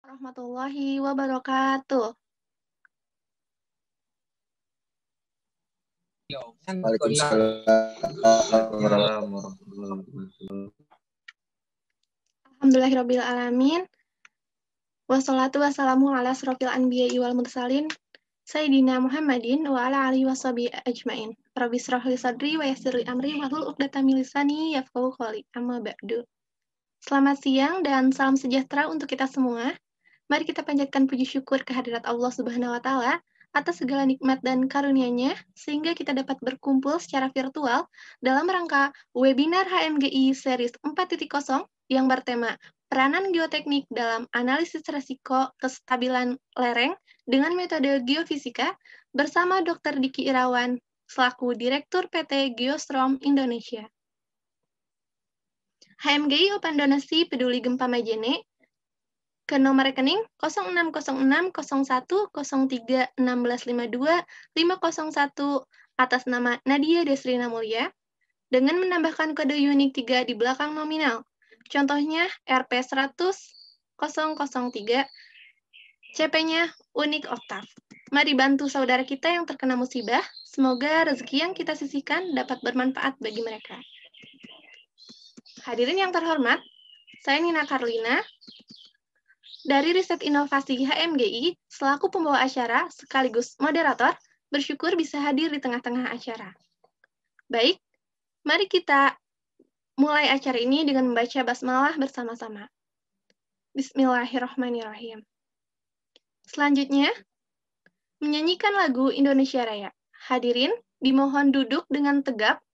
Warahmatullahi wabarakatuh. Waalaikumsalam warahmatullahi wabarakatuh. Alhamdulillahirabbil alamin. Wassalatu wassalamu ala asrofil anbiya'i wal mursalin Sayyidina Muhammadin wa ala alihi washabihi ajmain. Rabbi shrah li sadri wa yassir li amri wahlul 'uqdatam min lisani yafqahu qawli. Amma ba'du. Selamat siang dan salam sejahtera untuk kita semua. Mari kita panjatkan puji syukur kehadirat Allah Subhanahu wa taala atas segala nikmat dan karunia-Nya sehingga kita dapat berkumpul secara virtual dalam rangka webinar HMGI series 4.0 yang bertema Peranan Geoteknik dalam Analisis Resiko Kestabilan Lereng dengan Metode Geofisika bersama Dr. Diki Irawan selaku Direktur PT Geostrom Indonesia. HMGI Open Donasi Peduli Gempa Majene ke nomor rekening 060601031652 atas nama Nadia Desrina Mulia dengan menambahkan kode unik 3 di belakang nominal. Contohnya RP 100.003, CP-nya unik oktav. Mari bantu saudara kita yang terkena musibah. Semoga rezeki yang kita sisihkan dapat bermanfaat bagi mereka. Hadirin yang terhormat, saya Nina Karlina dari Riset Inovasi HMGI selaku pembawa acara sekaligus moderator bersyukur bisa hadir di tengah-tengah acara. Baik, mari kita mulai acara ini dengan membaca basmalah bersama-sama. Bismillahirrahmanirrahim. Selanjutnya, menyanyikan lagu Indonesia Raya. Hadirin dimohon duduk dengan tegap.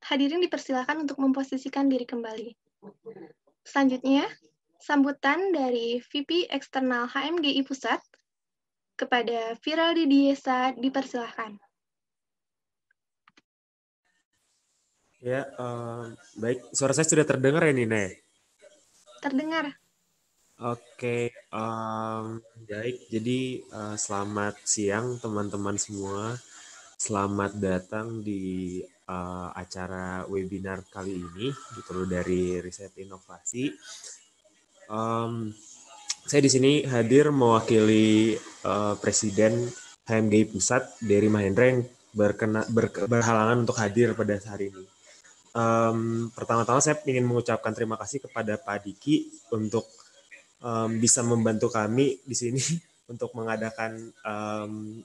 Hadirin dipersilakan untuk memposisikan diri kembali. Selanjutnya, sambutan dari VP Eksternal HMGI Pusat kepada Viraldi Diesa dipersilakan. Ya, baik. Suara saya sudah terdengar ya, Nina? Terdengar. Oke, baik. Jadi selamat siang teman-teman semua. Selamat datang di acara webinar kali ini, gitu dari Riset Inovasi. Saya di sini hadir mewakili Presiden HMGI Pusat, Dery Mahendra, yang berhalangan untuk hadir pada hari ini. Pertama-tama saya ingin mengucapkan terima kasih kepada Pak Diki untuk bisa membantu kami di sini untuk mengadakan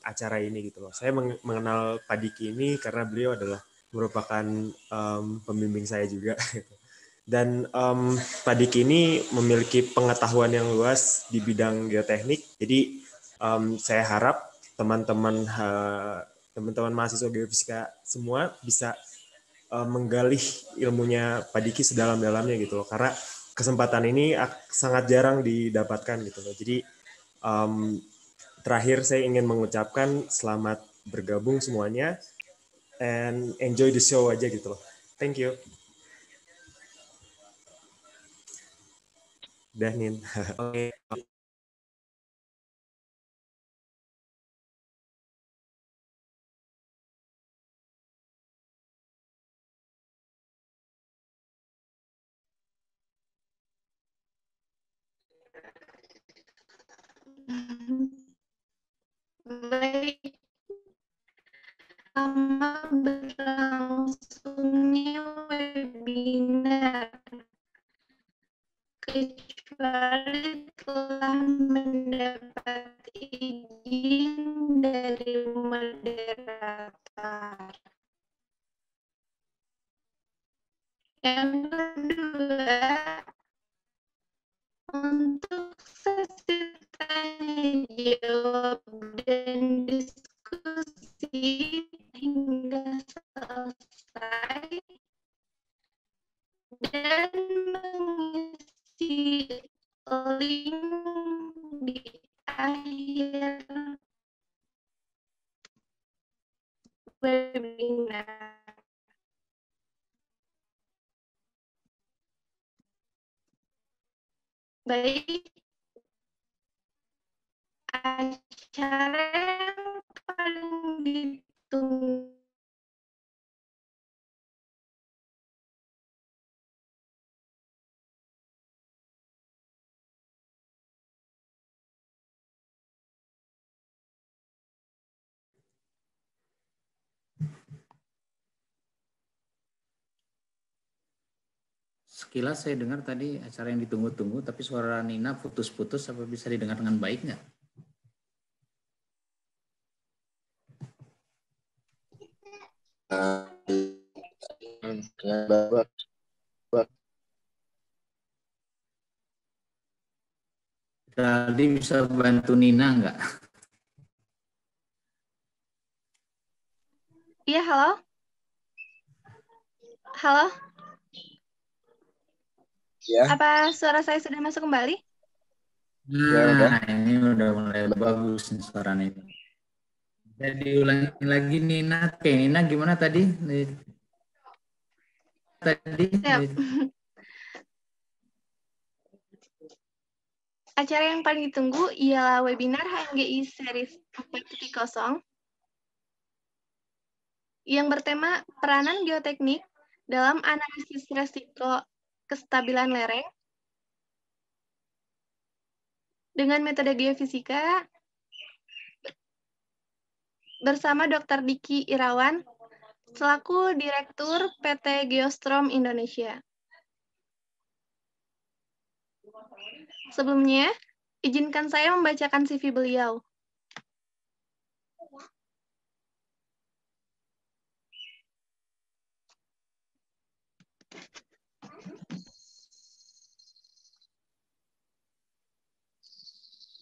acara ini gitu loh. Saya mengenal Pak Diki ini karena beliau adalah merupakan pembimbing saya juga. Dan Pak Diki ini memiliki pengetahuan yang luas di bidang geoteknik. Jadi saya harap teman-teman mahasiswa geofisika semua bisa menggali ilmunya Pak Diki sedalam-dalamnya gitu loh. Karena kesempatan ini sangat jarang didapatkan gitu loh. Jadi terakhir saya ingin mengucapkan selamat bergabung semuanya and enjoy the show aja gitu loh. Thank you. Dah Nin. Oke. Baik, lama berlangsungnya webinar, kecuali telah mendapat izin dari moderator. Yang kedua, untuk sesi tanya jawab dan diskusi hingga selesai dan mengisi link di akhir webinar. Baik, acara yang paling ditunggu Sekilas saya dengar tadi acara yang ditunggu-tunggu, tapi suara Nina putus-putus, apa bisa didengar dengan baik nggak? Tadi bisa bantu Nina nggak? Iya, halo? Halo? Ya. Apa suara saya sudah masuk kembali? Nah, ini udah mulai bagus nih suara Nina. Jadi diulangi lagi Nina. Oke, Nina gimana tadi? Siap. Acara yang paling ditunggu ialah webinar HMGI Series 4.0 yang bertema peranan geoteknik dalam analisis resiko kestabilan lereng dengan metode geofisika bersama Dr. Diki Irawan selaku Direktur PT Geostrom Indonesia. Sebelumnya, izinkan saya membacakan CV beliau.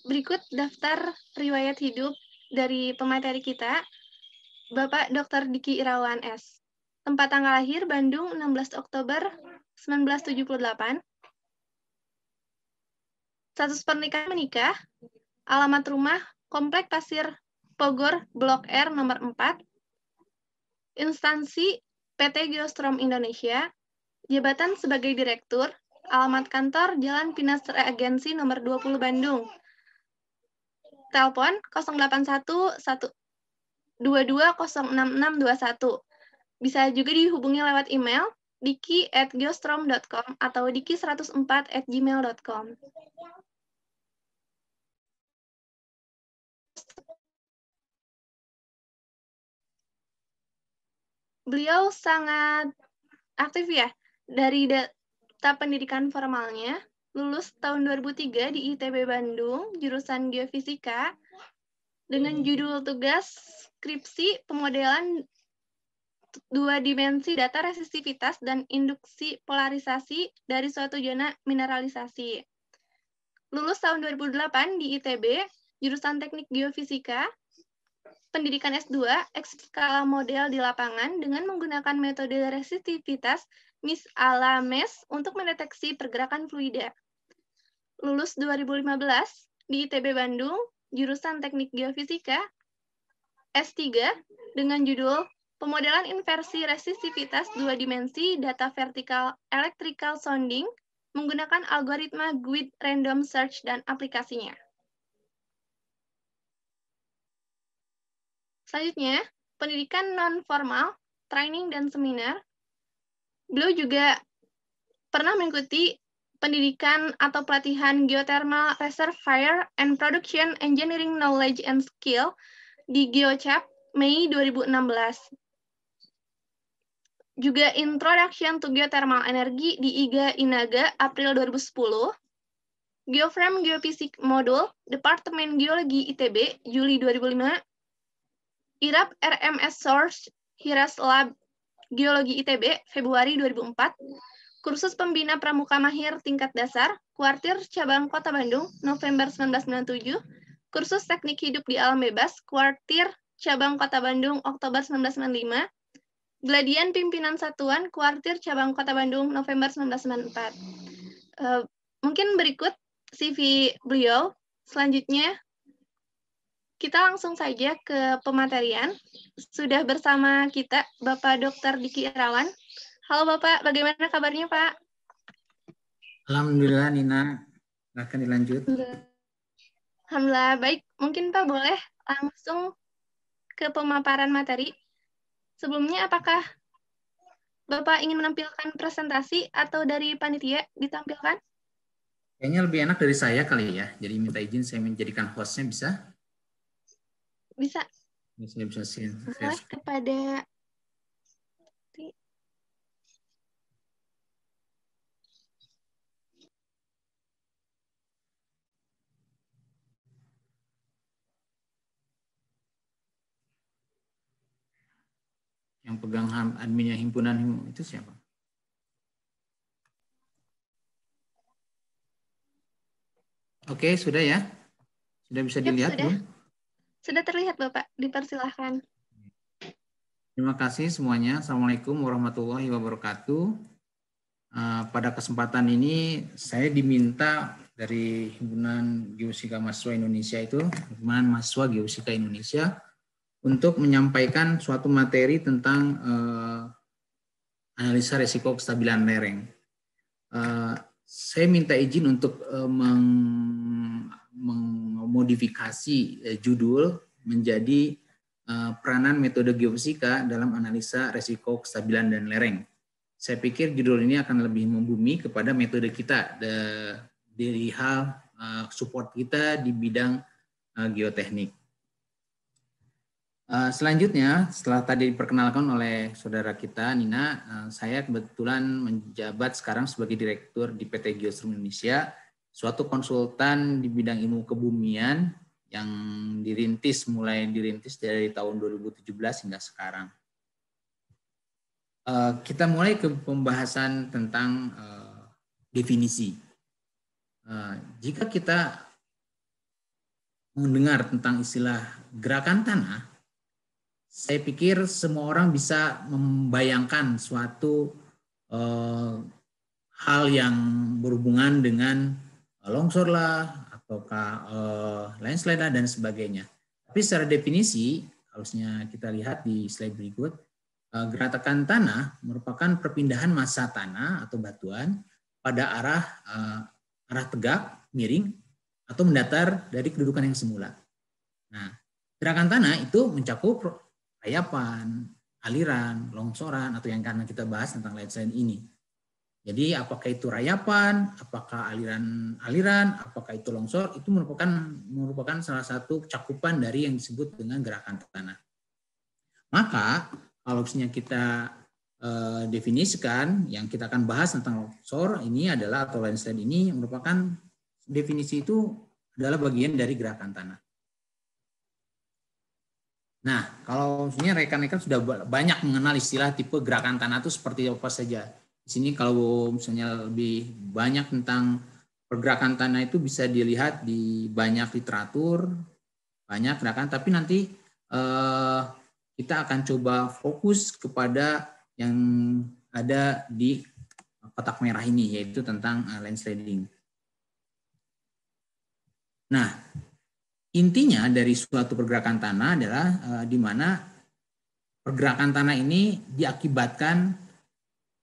Berikut daftar riwayat hidup dari pemateri kita, Bapak Dr. Diki Irawan S. Tempat tanggal lahir Bandung 16 Oktober 1978. Status pernikahan menikah. Alamat rumah Komplek Pasir Pogor Blok R nomor 4. Instansi PT Geostrom Indonesia. Jabatan sebagai Direktur. Alamat kantor Jalan Pinas Reagensi nomor 20 Bandung. Telepon 081 22066621. Bisa juga dihubungi lewat email diki@geostrom.com atau diki104@gmail.com. Beliau sangat aktif ya, dari data pendidikan formalnya, lulus tahun 2003 di ITB Bandung, jurusan Geofisika, dengan judul tugas skripsi pemodelan 2 dimensi data resistivitas dan induksi polarisasi dari suatu zona mineralisasi. Lulus tahun 2008 di ITB, jurusan Teknik Geofisika, pendidikan S2, skala model di lapangan dengan menggunakan metode resistivitas ala MES untuk mendeteksi pergerakan fluida. Lulus 2015 di ITB Bandung, jurusan Teknik Geofisika, S3 dengan judul Pemodelan Inversi Resistivitas 2 Dimensi Data Vertical Electrical Sounding menggunakan algoritma GUID Random Search dan aplikasinya. Selanjutnya, pendidikan non-formal, training dan seminar. Beliau juga pernah mengikuti pendidikan atau pelatihan Geothermal Reservoir and Production Engineering Knowledge and Skill di GeoChap Mei 2016. Juga Introduction to Geothermal Energy di IGA Inaga April 2010. Geoframe Geophysics Module Departemen Geologi ITB Juli 2005. IRAP RMS Source Hiras Lab Geologi ITB Februari 2004. Kursus Pembina Pramuka Mahir Tingkat Dasar Kuartir Cabang Kota Bandung November 1997. Kursus Teknik Hidup di Alam Bebas Kuartir Cabang Kota Bandung Oktober 1995. Gladian Pimpinan Satuan Kuartir Cabang Kota Bandung November 1994. Mungkin berikut CV beliau. Selanjutnya kita langsung saja ke pematerian. Sudah bersama kita Bapak Dr. Diki Irawan. Halo Bapak, bagaimana kabarnya Pak? Alhamdulillah Nina, akan dilanjut. Alhamdulillah baik. Mungkin Pak boleh langsung ke pemaparan materi. Sebelumnya apakah Bapak ingin menampilkan presentasi atau dari panitia ditampilkan? Kayaknya lebih enak dari saya kali ya. Jadi minta izin saya menjadikan hostnya bisa? Bisa. Saya bisa share. Boleh kepada yang pegang adminnya himpunan itu siapa? Oke, sudah ya? Sudah bisa dilihat belum? Sudah terlihat Bapak, dipersilahkan. Terima kasih semuanya. Assalamualaikum warahmatullahi wabarakatuh. Pada kesempatan ini saya diminta dari Himpunan Geofisika Mahasiswa Indonesia Himpunan Mahasiswa Geofisika Indonesia untuk menyampaikan suatu materi tentang analisa risiko kestabilan lereng. Saya minta izin untuk memodifikasi judul menjadi peranan metode geofisika dalam analisa risiko kestabilan dan lereng. Saya pikir judul ini akan lebih membumi kepada metode kita dari hal support kita di bidang geoteknik. Selanjutnya, setelah tadi diperkenalkan oleh saudara kita, Nina, saya kebetulan menjabat sekarang sebagai Direktur di PT Geostrum Indonesia, suatu konsultan di bidang ilmu kebumian yang mulai dirintis dari tahun 2017 hingga sekarang. Kita mulai ke pembahasan tentang definisi. Jika kita mendengar tentang istilah gerakan tanah, saya pikir semua orang bisa membayangkan suatu hal yang berhubungan dengan longsor lah, ataukah landslide lah, dan sebagainya. Tapi secara definisi, harusnya kita lihat di slide berikut, gerakan tanah merupakan perpindahan massa tanah atau batuan pada arah tegak, miring, atau mendatar dari kedudukan yang semula. Nah, gerakan tanah itu mencakup rayapan, aliran, longsoran, atau yang karena kita bahas tentang landslide ini. Jadi apakah itu rayapan, apakah aliran, apakah itu longsor, itu merupakan salah satu cakupan dari yang disebut dengan gerakan tanah. Maka kalau misalnya kita definisikan, yang kita akan bahas tentang longsor ini adalah, atau landslide ini merupakan definisi itu adalah bagian dari gerakan tanah. Nah, kalau misalnya rekan-rekan sudah banyak mengenal istilah tipe gerakan tanah itu seperti apa saja. Di sini kalau misalnya lebih banyak tentang pergerakan tanah itu bisa dilihat di banyak literatur, banyak gerakan, tapi nanti kita akan coba fokus kepada yang ada di kotak merah ini, yaitu tentang landsliding. Nah, intinya dari suatu pergerakan tanah adalah di mana pergerakan tanah ini diakibatkan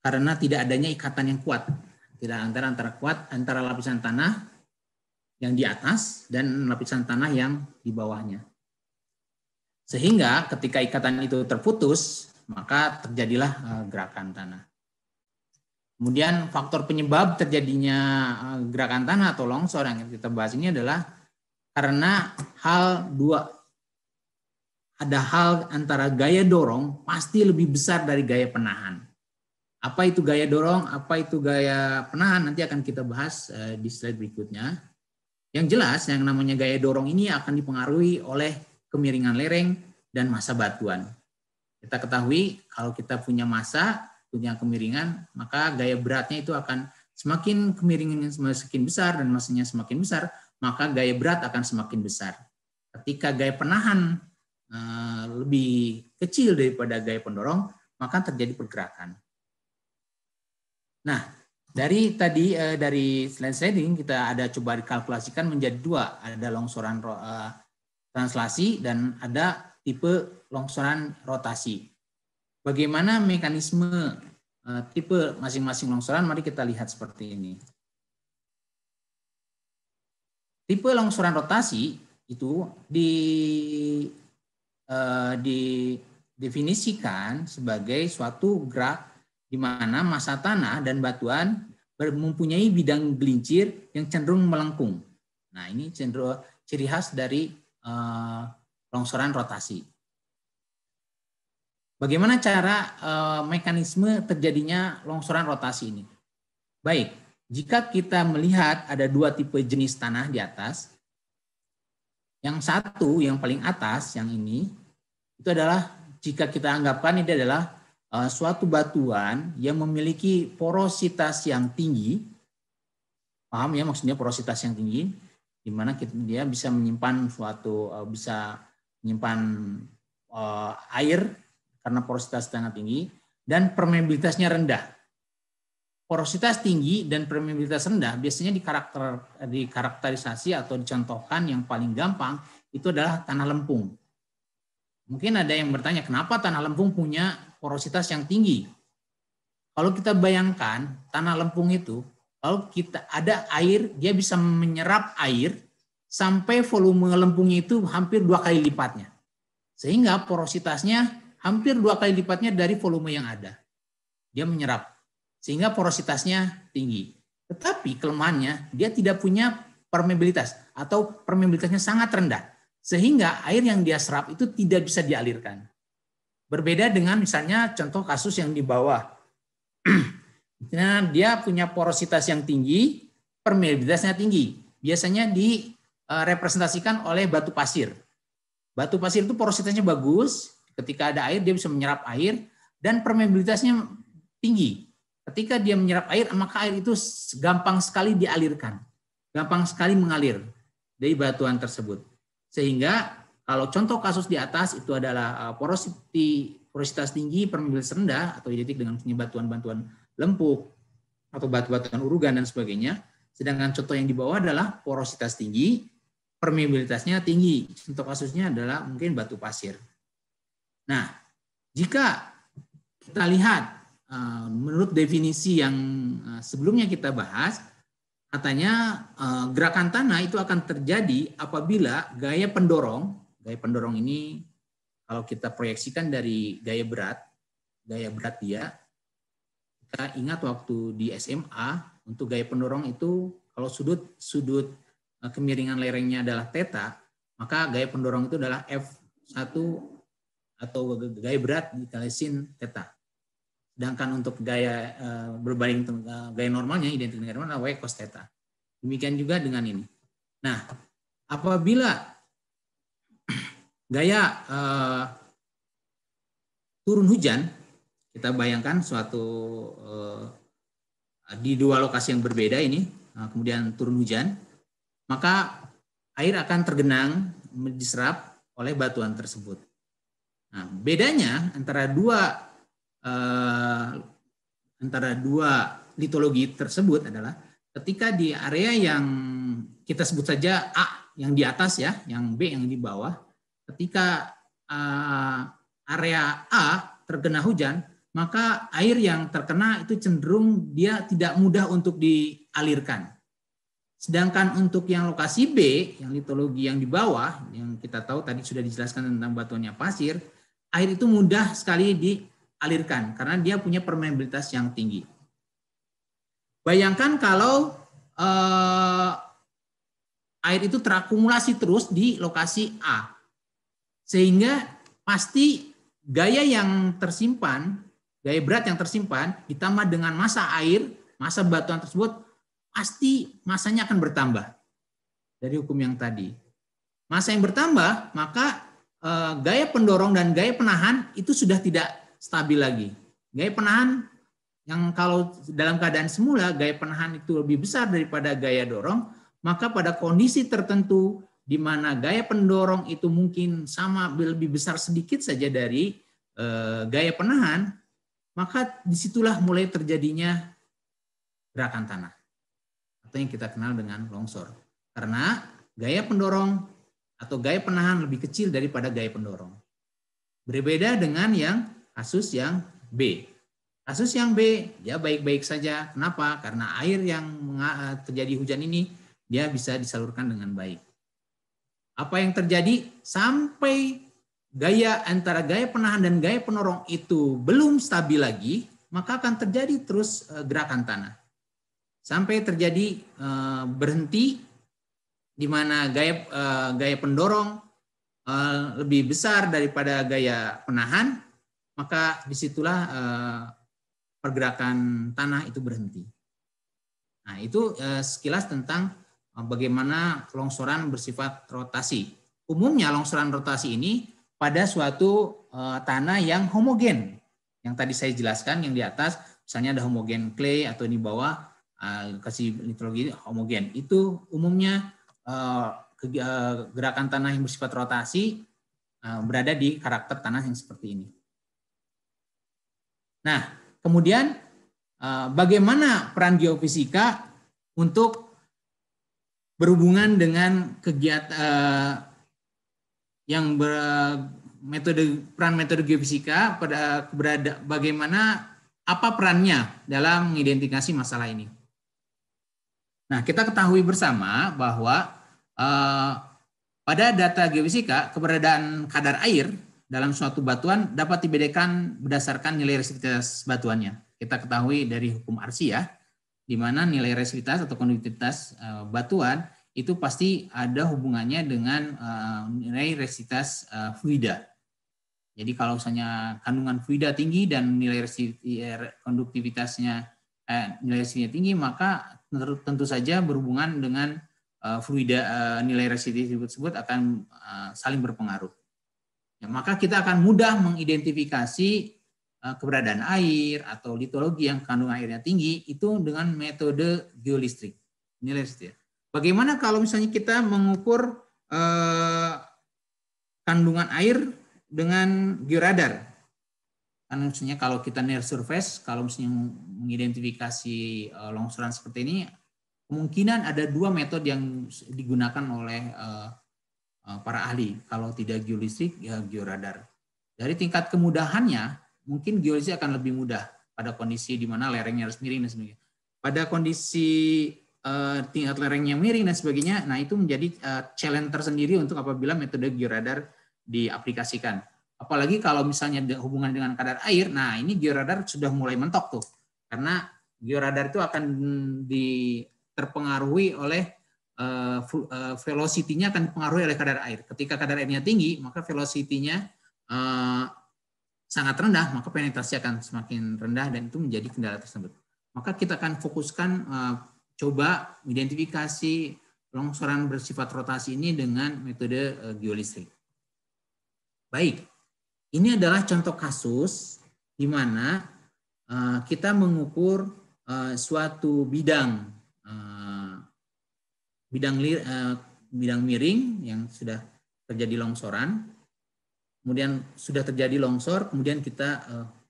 karena tidak adanya ikatan yang kuat, tidak antara lapisan tanah yang di atas dan lapisan tanah yang di bawahnya. Sehingga ketika ikatan itu terputus, maka terjadilah gerakan tanah. Kemudian faktor penyebab terjadinya gerakan tanah atau longsor yang kita bahas ini adalah karena ada hal antara gaya dorong pasti lebih besar dari gaya penahan. Apa itu gaya dorong, apa itu gaya penahan, nanti akan kita bahas di slide berikutnya. Yang jelas, yang namanya gaya dorong ini akan dipengaruhi oleh kemiringan lereng dan massa batuan. Kita ketahui kalau kita punya massa, punya kemiringan, maka gaya beratnya itu akan semakin kemiringannya semakin besar dan massanya semakin besar, maka gaya berat akan semakin besar. Ketika gaya penahan lebih kecil daripada gaya pendorong, maka terjadi pergerakan. Nah, dari landsliding kita ada coba dikalkulasikan menjadi dua, ada longsoran translasi dan ada tipe longsoran rotasi. Bagaimana mekanisme tipe masing-masing longsoran? Mari kita lihat seperti ini. Tipe longsoran rotasi itu didefinisikan sebagai suatu gerak di mana massa tanah dan batuan mempunyai bidang gelincir yang cenderung melengkung. Nah, ini cenderung ciri khas dari longsoran rotasi. Bagaimana cara mekanisme terjadinya longsoran rotasi ini? Baik, jika kita melihat ada dua tipe jenis tanah di atas, yang satu, yang paling atas, yang ini, itu adalah jika kita anggapkan ini adalah suatu batuan yang memiliki porositas yang tinggi, paham ya maksudnya porositas yang tinggi, di mana dia bisa menyimpan air karena porositas sangat tinggi dan permeabilitasnya rendah. Porositas tinggi dan permeabilitas rendah biasanya dikarakterisasi atau dicontohkan yang paling gampang itu adalah tanah lempung. Mungkin ada yang bertanya, kenapa tanah lempung punya porositas yang tinggi? Kalau kita bayangkan tanah lempung itu, kalau kita ada air, dia bisa menyerap air sampai volume lempungnya itu hampir 2 kali lipatnya. Sehingga porositasnya hampir 2 kali lipatnya dari volume yang ada. Dia menyerap. Sehingga porositasnya tinggi. Tetapi kelemahannya, dia tidak punya permeabilitas atau permeabilitasnya sangat rendah. Sehingga air yang dia serap itu tidak bisa dialirkan. Berbeda dengan misalnya contoh kasus yang di bawah. Nah, dia punya porositas yang tinggi, permeabilitasnya tinggi. Biasanya direpresentasikan oleh batu pasir. Batu pasir itu porositasnya bagus, ketika ada air dia bisa menyerap air, dan permeabilitasnya tinggi. Ketika dia menyerap air, maka air itu gampang sekali dialirkan. Gampang sekali mengalir dari batuan tersebut. Sehingga kalau contoh kasus di atas itu adalah porositas tinggi, permeabilitas rendah atau identik dengan batuan-batuan lempuk atau batu-batuan urugan dan sebagainya. Sedangkan contoh yang di bawah adalah porositas tinggi, permeabilitasnya tinggi. Contoh kasusnya adalah mungkin batu pasir. Nah, jika kita lihat menurut definisi yang sebelumnya kita bahas, katanya gerakan tanah itu akan terjadi apabila gaya pendorong ini kalau kita proyeksikan dari gaya berat dia, kita ingat waktu di SMA untuk gaya pendorong itu kalau sudut kemiringan lerengnya adalah theta, maka gaya pendorong itu adalah F1 atau gaya berat dikali sin theta. Sedangkan untuk gaya berbanding gaya normalnya, identik dengan normal adalah Y cos theta. Demikian juga dengan ini. Nah, apabila gaya turun hujan, kita bayangkan suatu di dua lokasi yang berbeda ini, kemudian turun hujan, maka air akan tergenang diserap oleh batuan tersebut. Nah, bedanya antara dua litologi tersebut adalah ketika di area yang kita sebut saja A yang di atas ya, yang B yang di bawah, ketika area A terkena hujan, maka air yang terkena itu cenderung dia tidak mudah untuk dialirkan. Sedangkan untuk yang lokasi B, yang litologi yang di bawah, yang kita tahu tadi sudah dijelaskan tentang batuannya pasir, air itu mudah sekali dialirkan karena dia punya permeabilitas yang tinggi. Bayangkan kalau air itu terakumulasi terus di lokasi A, sehingga pasti gaya yang tersimpan, gaya berat yang tersimpan ditambah dengan massa air, massa batuan tersebut, pasti massanya akan bertambah dari hukum yang tadi. Massa yang bertambah, maka gaya pendorong dan gaya penahan itu sudah tidak stabil lagi. Gaya penahan yang kalau dalam keadaan semula gaya penahan itu lebih besar daripada gaya dorong, maka pada kondisi tertentu di mana gaya pendorong itu mungkin sama lebih besar sedikit saja dari gaya penahan, maka disitulah mulai terjadinya gerakan tanah atau yang kita kenal dengan longsor. Karena gaya pendorong atau gaya penahan lebih kecil daripada gaya pendorong. Berbeda dengan yang kasus yang B. Kasus yang B, ya baik-baik saja. Kenapa? Karena air yang terjadi hujan ini, dia bisa disalurkan dengan baik. Apa yang terjadi? Sampai gaya antara gaya penahan dan gaya pendorong itu belum stabil lagi, maka akan terjadi terus gerakan tanah. Sampai terjadi berhenti, di mana gaya pendorong lebih besar daripada gaya penahan, maka disitulah pergerakan tanah itu berhenti. Nah, itu sekilas tentang bagaimana longsoran bersifat rotasi. Umumnya longsoran rotasi ini pada suatu tanah yang homogen. Yang tadi saya jelaskan, yang di atas misalnya ada homogen clay atau di bawah kasih litologi homogen. Itu umumnya gerakan tanah yang bersifat rotasi berada di karakter tanah yang seperti ini. Nah, kemudian bagaimana peran geofisika untuk berhubungan dengan kegiatan yang peran metode geofisika pada bagaimana apa perannya dalam mengidentifikasi masalah ini. Nah, kita ketahui bersama bahwa pada data geofisika keberadaan kadar air dalam suatu batuan dapat dibedakan berdasarkan nilai resistivitas batuannya. Kita ketahui dari hukum Arsi ya, di mana nilai resistivitas atau konduktivitas batuan itu pasti ada hubungannya dengan nilai resistivitas fluida. Jadi kalau misalnya kandungan fluida tinggi dan nilai konduktivitasnya nilai resistivitasnya tinggi, maka tentu saja berhubungan dengan fluida, nilai resistivitas tersebut akan saling berpengaruh. Ya, maka kita akan mudah mengidentifikasi keberadaan air atau litologi yang kandungan airnya tinggi itu dengan metode geolistrik, nilai resistivitas. Bagaimana kalau misalnya kita mengukur kandungan air dengan georadar? Karena misalnya kalau kita near surface, kalau misalnya mengidentifikasi longsoran seperti ini, kemungkinan ada dua metode yang digunakan oleh para ahli. Kalau tidak geolistrik, ya georadar. Dari tingkat kemudahannya, mungkin geolistrik akan lebih mudah pada kondisi di mana lerengnya harus miring dan sebagainya. Pada kondisi tingkat lerengnya miring dan sebagainya, nah itu menjadi challenge tersendiri untuk apabila metode georadar diaplikasikan. Apalagi kalau misalnya hubungan dengan kadar air, nah ini georadar sudah mulai mentok tuh. Karena georadar itu akan terpengaruhi oleh velocity-nya akan dipengaruhi oleh kadar air. Ketika kadar airnya tinggi, maka velocity-nya sangat rendah, maka penetrasi akan semakin rendah dan itu menjadi kendala tersebut. Maka kita akan fokuskan coba identifikasi longsoran bersifat rotasi ini dengan metode geolistrik. Baik, ini adalah contoh kasus di mana kita mengukur suatu bidang miring yang sudah terjadi longsoran. Kemudian sudah terjadi longsor, kemudian kita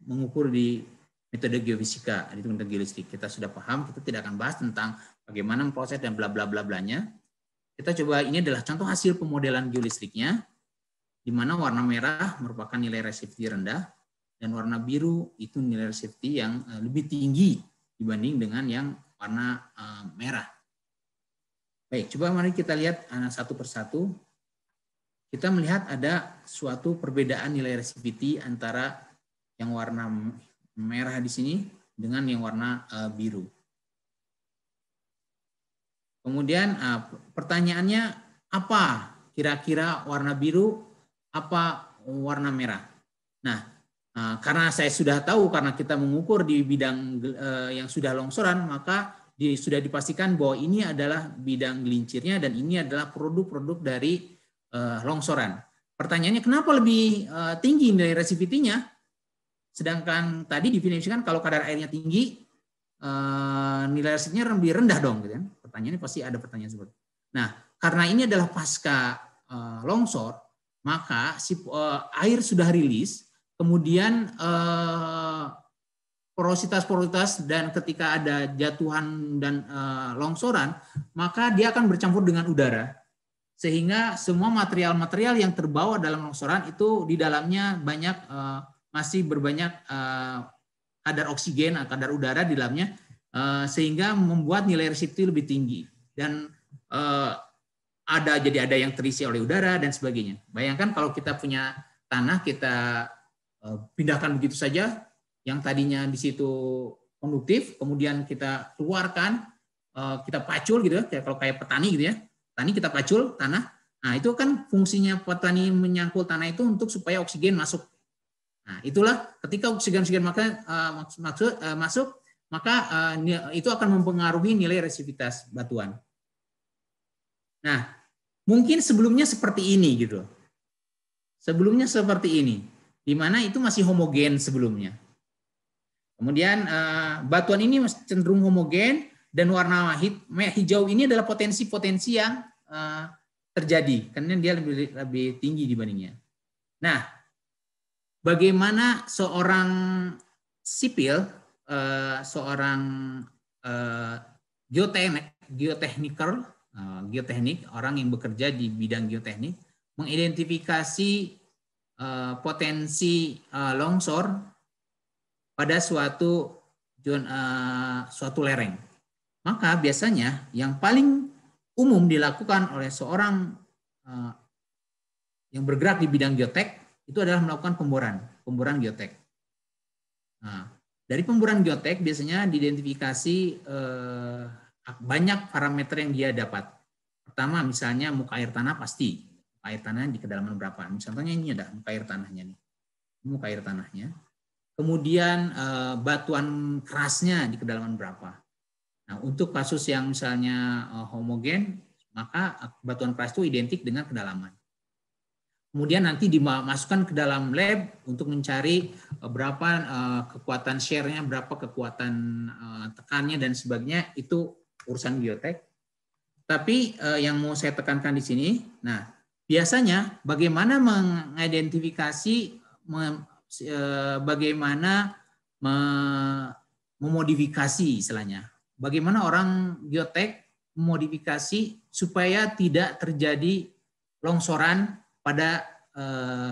mengukur di metode geofisika, itu metode geolistrik. Kita sudah paham, kita tidak akan bahas tentang bagaimana memproses dan bla bla bla blanya. Kita coba, ini adalah contoh hasil pemodelan geolistriknya, di mana warna merah merupakan nilai resistivity rendah, dan warna biru itu nilai resistivity yang lebih tinggi dibanding dengan yang warna merah. Baik, coba mari kita lihat satu persatu. Kita melihat ada suatu perbedaan nilai resistivity antara yang warna merah di sini dengan yang warna biru. Kemudian pertanyaannya, apa kira-kira warna biru, apa warna merah? Nah, karena saya sudah tahu, karena kita mengukur di bidang yang sudah longsoran, maka sudah dipastikan bahwa ini adalah bidang gelincirnya dan ini adalah produk-produk dari longsoran. Pertanyaannya, kenapa lebih tinggi nilai resistivity-nya? Sedangkan tadi definisikan kalau kadar airnya tinggi, nilai resistivity-nya lebih rendah dong, gitu kan? Pertanyaannya pasti ada pertanyaan seperti itu. Nah, karena ini adalah pasca longsor, maka air sudah rilis, kemudian porositas dan ketika ada jatuhan dan longsoran, maka dia akan bercampur dengan udara. Sehingga semua material-material yang terbawa dalam longsoran itu di dalamnya masih berbanyak kadar oksigen, kadar udara di dalamnya, sehingga membuat nilai resistivity lebih tinggi. Dan jadi ada yang terisi oleh udara dan sebagainya. Bayangkan kalau kita punya tanah, kita pindahkan begitu saja, yang tadinya di situ konduktif, kemudian kita keluarkan, kita pacul gitu ya, kalau kayak petani gitu ya. Petani kita pacul tanah, nah itu kan fungsinya petani menyangkul tanah itu untuk supaya oksigen masuk. Nah itulah ketika oksigen masuk, maka itu akan mempengaruhi nilai resistivitas batuan. Nah mungkin sebelumnya seperti ini gitu, sebelumnya seperti ini, di mana itu masih homogen sebelumnya. Kemudian batuan ini cenderung homogen. Dan warna hijau ini adalah potensi-potensi yang terjadi, karena dia lebih tinggi dibandingnya. Nah, bagaimana seorang sipil, seorang geoteknik, orang yang bekerja di bidang geoteknik, mengidentifikasi potensi longsor pada suatu lereng. Maka biasanya yang paling umum dilakukan oleh seorang yang bergerak di bidang geotek itu adalah melakukan pemboran geotek. Nah, dari pemboran geotek biasanya diidentifikasi banyak parameter yang dia dapat. Pertama, misalnya muka air tanah pasti. Muka air tanah di kedalaman berapa? Misalnya ini ada muka air tanahnya nih. Muka air tanahnya. Kemudian batuan kerasnya di kedalaman berapa? Nah, untuk kasus yang misalnya homogen, maka batuan keras itu identik dengan kedalaman. Kemudian nanti dimasukkan ke dalam lab untuk mencari berapa kekuatan shear-nya, berapa kekuatan tekannya dan sebagainya, itu urusan geotek. Tapi yang mau saya tekankan di sini, nah biasanya bagaimana mengidentifikasi, bagaimana memodifikasi istilahnya. Bagaimana orang geotek memodifikasi supaya tidak terjadi longsoran pada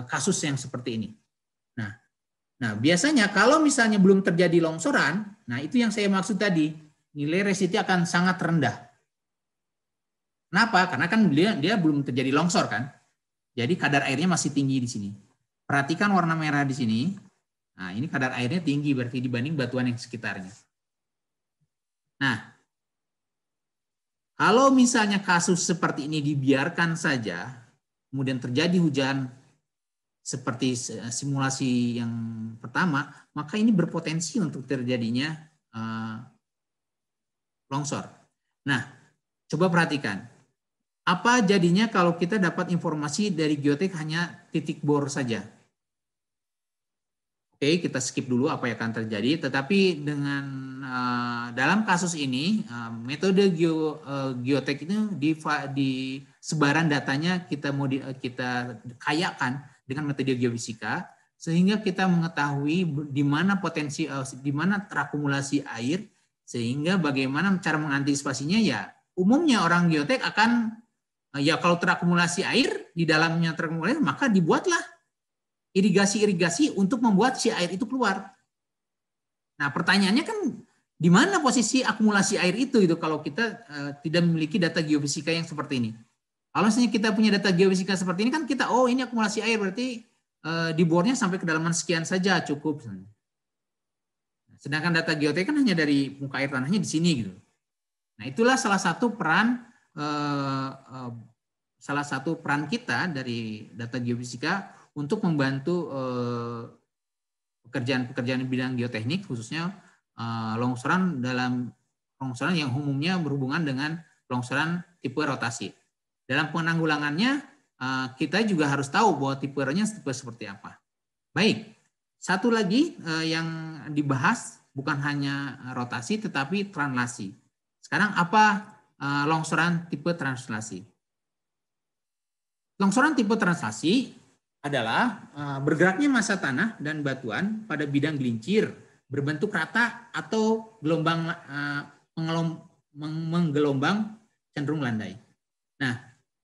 kasus yang seperti ini. Nah, biasanya kalau misalnya belum terjadi longsoran, nah itu yang saya maksud tadi, nilai resistivity akan sangat rendah. Kenapa? Karena kan dia belum terjadi longsor kan. Jadi kadar airnya masih tinggi di sini. Perhatikan warna merah di sini. Nah, ini kadar airnya tinggi berarti dibanding batuan yang sekitarnya. Nah, kalau misalnya kasus seperti ini dibiarkan saja, kemudian terjadi hujan seperti simulasi yang pertama, maka ini berpotensi untuk terjadinya longsor. Nah, coba perhatikan. Apa jadinya kalau kita dapat informasi dari geotek hanya titik bor saja? Oke, kita skip dulu apa yang akan terjadi. Tetapi dengan dalam kasus ini metode geotek itu di sebaran datanya kita kayakan dengan metode geofisika sehingga kita mengetahui di mana potensi, di mana terakumulasi air, sehingga bagaimana cara mengantisipasinya. Ya umumnya orang geotek akan kalau terakumulasi air di dalamnya terakumulasi, maka dibuatlah irigasi-irigasi untuk membuat si air itu keluar. Nah, pertanyaannya kan di mana posisi akumulasi air itu kalau kita tidak memiliki data geofisika yang seperti ini. Kalau misalnya kita punya data geofisika seperti ini kan kita ini akumulasi air berarti di bornya sampai kedalaman sekian saja cukup. Sedangkan data geotek kan hanya dari muka air tanahnya di sini gitu. Nah, itulah salah satu peran kita dari data geofisika untuk membantu pekerjaan-pekerjaan bidang geoteknik, khususnya longsoran yang umumnya berhubungan dengan longsoran tipe rotasi. Dalam penanggulangannya, kita juga harus tahu bahwa tipenya tipe seperti apa. Baik, satu lagi yang dibahas bukan hanya rotasi, tetapi translasi. Sekarang apa longsoran tipe translasi? Longsoran tipe translasi adalah bergeraknya massa tanah dan batuan pada bidang gelincir berbentuk rata atau menggelombang cenderung landai. Nah,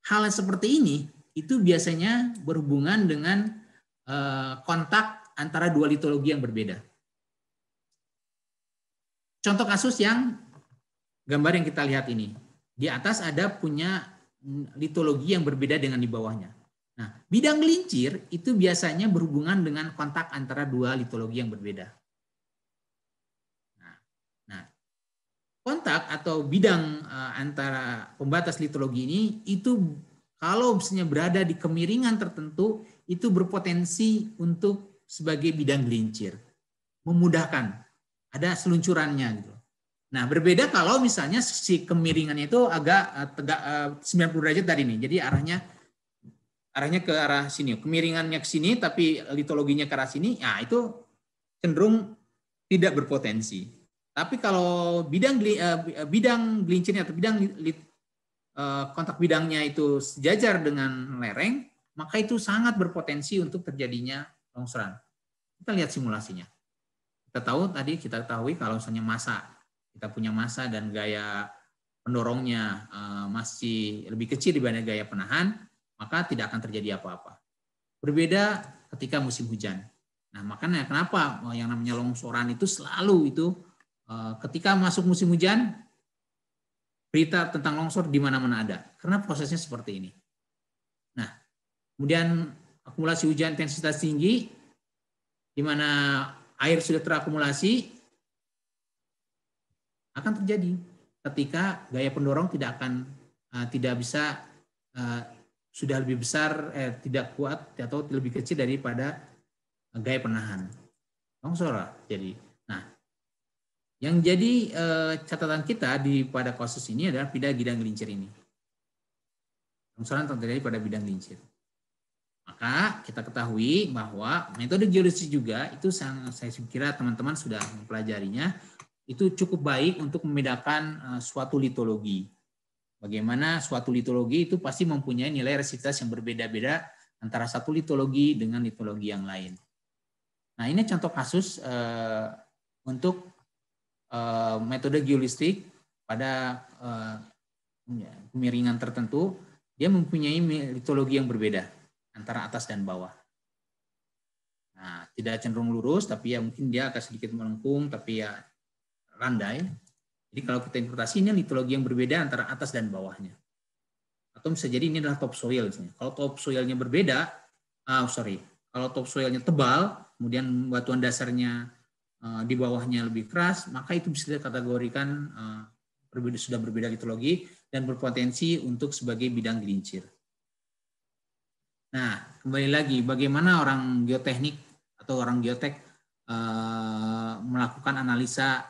hal seperti ini itu biasanya berhubungan dengan kontak antara dua litologi yang berbeda. Contoh kasus yang gambar yang kita lihat ini. Di atas ada punya litologi yang berbeda dengan di bawahnya. Nah, bidang gelincir itu biasanya berhubungan dengan kontak antara dua litologi yang berbeda. Nah, kontak atau bidang antara pembatas litologi ini itu kalau misalnya berada di kemiringan tertentu itu berpotensi untuk sebagai bidang gelincir, memudahkan, ada seluncurannya gitu. Nah, berbeda kalau misalnya si kemiringannya itu agak tegak 90 derajat dari ini, jadi arahnya ke arah sini, kemiringannya ke sini tapi litologinya ke arah sini, ya itu cenderung tidak berpotensi. Tapi kalau bidang gelincirnya atau kontak bidangnya itu sejajar dengan lereng, maka itu sangat berpotensi untuk terjadinya longsoran. Kita lihat simulasinya. Kita ketahui kalau misalnya kita punya massa dan gaya pendorongnya masih lebih kecil dibanding gaya penahan, maka tidak akan terjadi apa-apa. Berbeda ketika musim hujan. Nah, makanya kenapa yang namanya longsoran itu selalu ketika masuk musim hujan, berita tentang longsor di mana-mana ada. Karena prosesnya seperti ini. Nah, kemudian akumulasi hujan intensitas tinggi, di mana air sudah terakumulasi, akan terjadi ketika gaya pendorong tidak bisa sudah lebih besar, tidak kuat atau lebih kecil daripada gaya penahan. Longsor jadi. Nah, yang jadi catatan kita pada kasus ini adalah pada bidang gelincir ini. Longsoran terjadi pada bidang gelincir. Maka kita ketahui bahwa metode geodesi juga itu saya kira teman-teman sudah mempelajarinya, itu cukup baik untuk membedakan suatu litologi. Bagaimana suatu litologi itu pasti mempunyai nilai resistivitas yang berbeda-beda antara satu litologi dengan litologi yang lain. Nah, ini contoh kasus untuk metode geolistrik pada kemiringan tertentu, dia mempunyai litologi yang berbeda antara atas dan bawah. Nah, tidak cenderung lurus, tapi ya mungkin dia agak sedikit melengkung, tapi ya landai. Jadi kalau kita interpretasi ini litologi yang berbeda antara atas dan bawahnya. Atau bisa jadi ini adalah topsoil. Kalau topsoilnya berbeda, kalau topsoilnya tebal, kemudian batuan dasarnya di bawahnya lebih keras, maka itu bisa dikategorikan sudah berbeda litologi dan berpotensi untuk sebagai bidang gelincir. Nah, kembali lagi, bagaimana orang geoteknik atau orang geotek melakukan analisa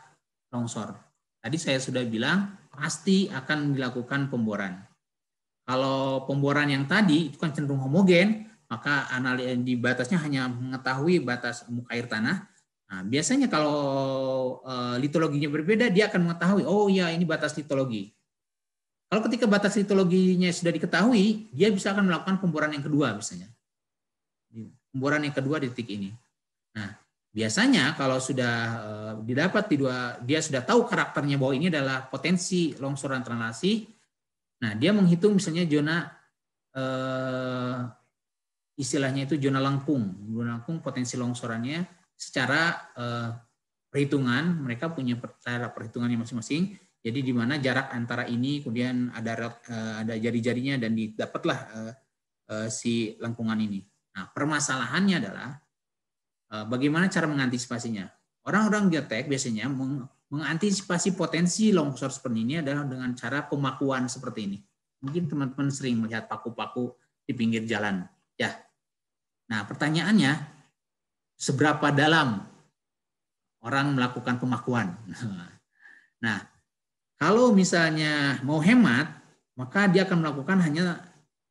longsor. Tadi saya sudah bilang, pasti akan dilakukan pemboran. Kalau pemboran yang tadi itu kan cenderung homogen, maka di batasnya hanya mengetahui batas muka air tanah. Nah, biasanya kalau litologinya berbeda, dia akan mengetahui, oh ya ini batas litologi. Kalau ketika batas litologinya sudah diketahui, dia bisa akan melakukan pemboran yang kedua misalnya. Pemboran yang kedua di titik ini. Nah, biasanya kalau sudah didapat dia sudah tahu karakternya bahwa ini adalah potensi longsoran translasi. Nah, dia menghitung misalnya zona istilahnya itu zona lengkung. Zona lengkung potensi longsorannya secara perhitungan, mereka punya cara perhitungannya masing-masing. Jadi di mana jarak antara ini, kemudian ada jari-jarinya dan didapatlah si lengkungan ini. Nah, permasalahannya adalah bagaimana cara mengantisipasinya. Orang-orang geotek biasanya mengantisipasi potensi longsor seperti ini adalah dengan cara pemakuan seperti ini. Mungkin teman-teman sering melihat paku-paku di pinggir jalan. Ya. Nah, pertanyaannya, seberapa dalam orang melakukan pemakuan? Nah, kalau misalnya mau hemat, maka dia akan melakukan hanya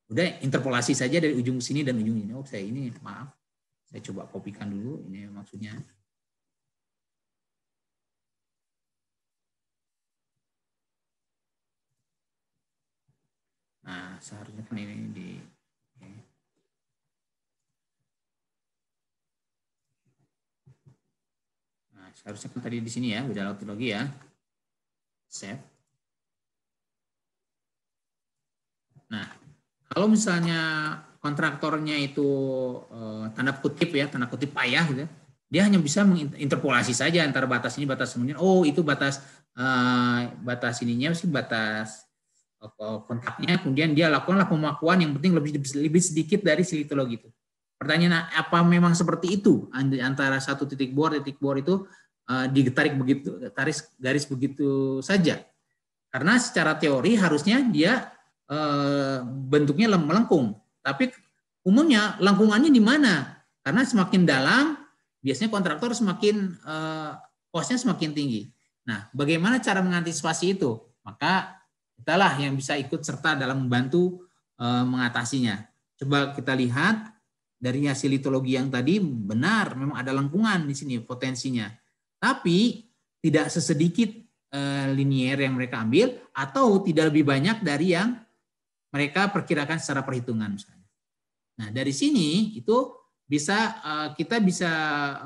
udah interpolasi saja dari ujung sini dan ujung ini. Oh, maaf. Saya coba kopikan dulu, ini maksudnya. Nah, seharusnya kan ini di... Okay. Nah, seharusnya kan tadi di sini ya, beda litologi ya. Save. Nah, kalau misalnya kontraktornya itu tanda kutip payah gitu, dia hanya bisa menginterpolasi saja antara batas ini batas kemudian, oh itu batas ininya sih batas kontaknya, kemudian dia lakukanlah pemakuan yang penting lebih sedikit dari si litologi itu. Pertanyaan, apa memang seperti itu antara satu titik bor itu ditarik begitu, garis begitu saja? Karena secara teori harusnya dia bentuknya melengkung, tapi umumnya lengkungannya di mana? Karena semakin dalam, biasanya kontraktor semakin kosnya semakin tinggi. Nah, bagaimana cara mengantisipasi itu? Maka kitalah yang bisa ikut serta dalam membantu mengatasinya. Coba kita lihat dari hasil litologi yang tadi, benar memang ada lengkungan di sini potensinya, tapi tidak sesedikit linier yang mereka ambil atau tidak lebih banyak dari yang mereka perkirakan secara perhitungan misalnya. Nah, dari sini itu kita bisa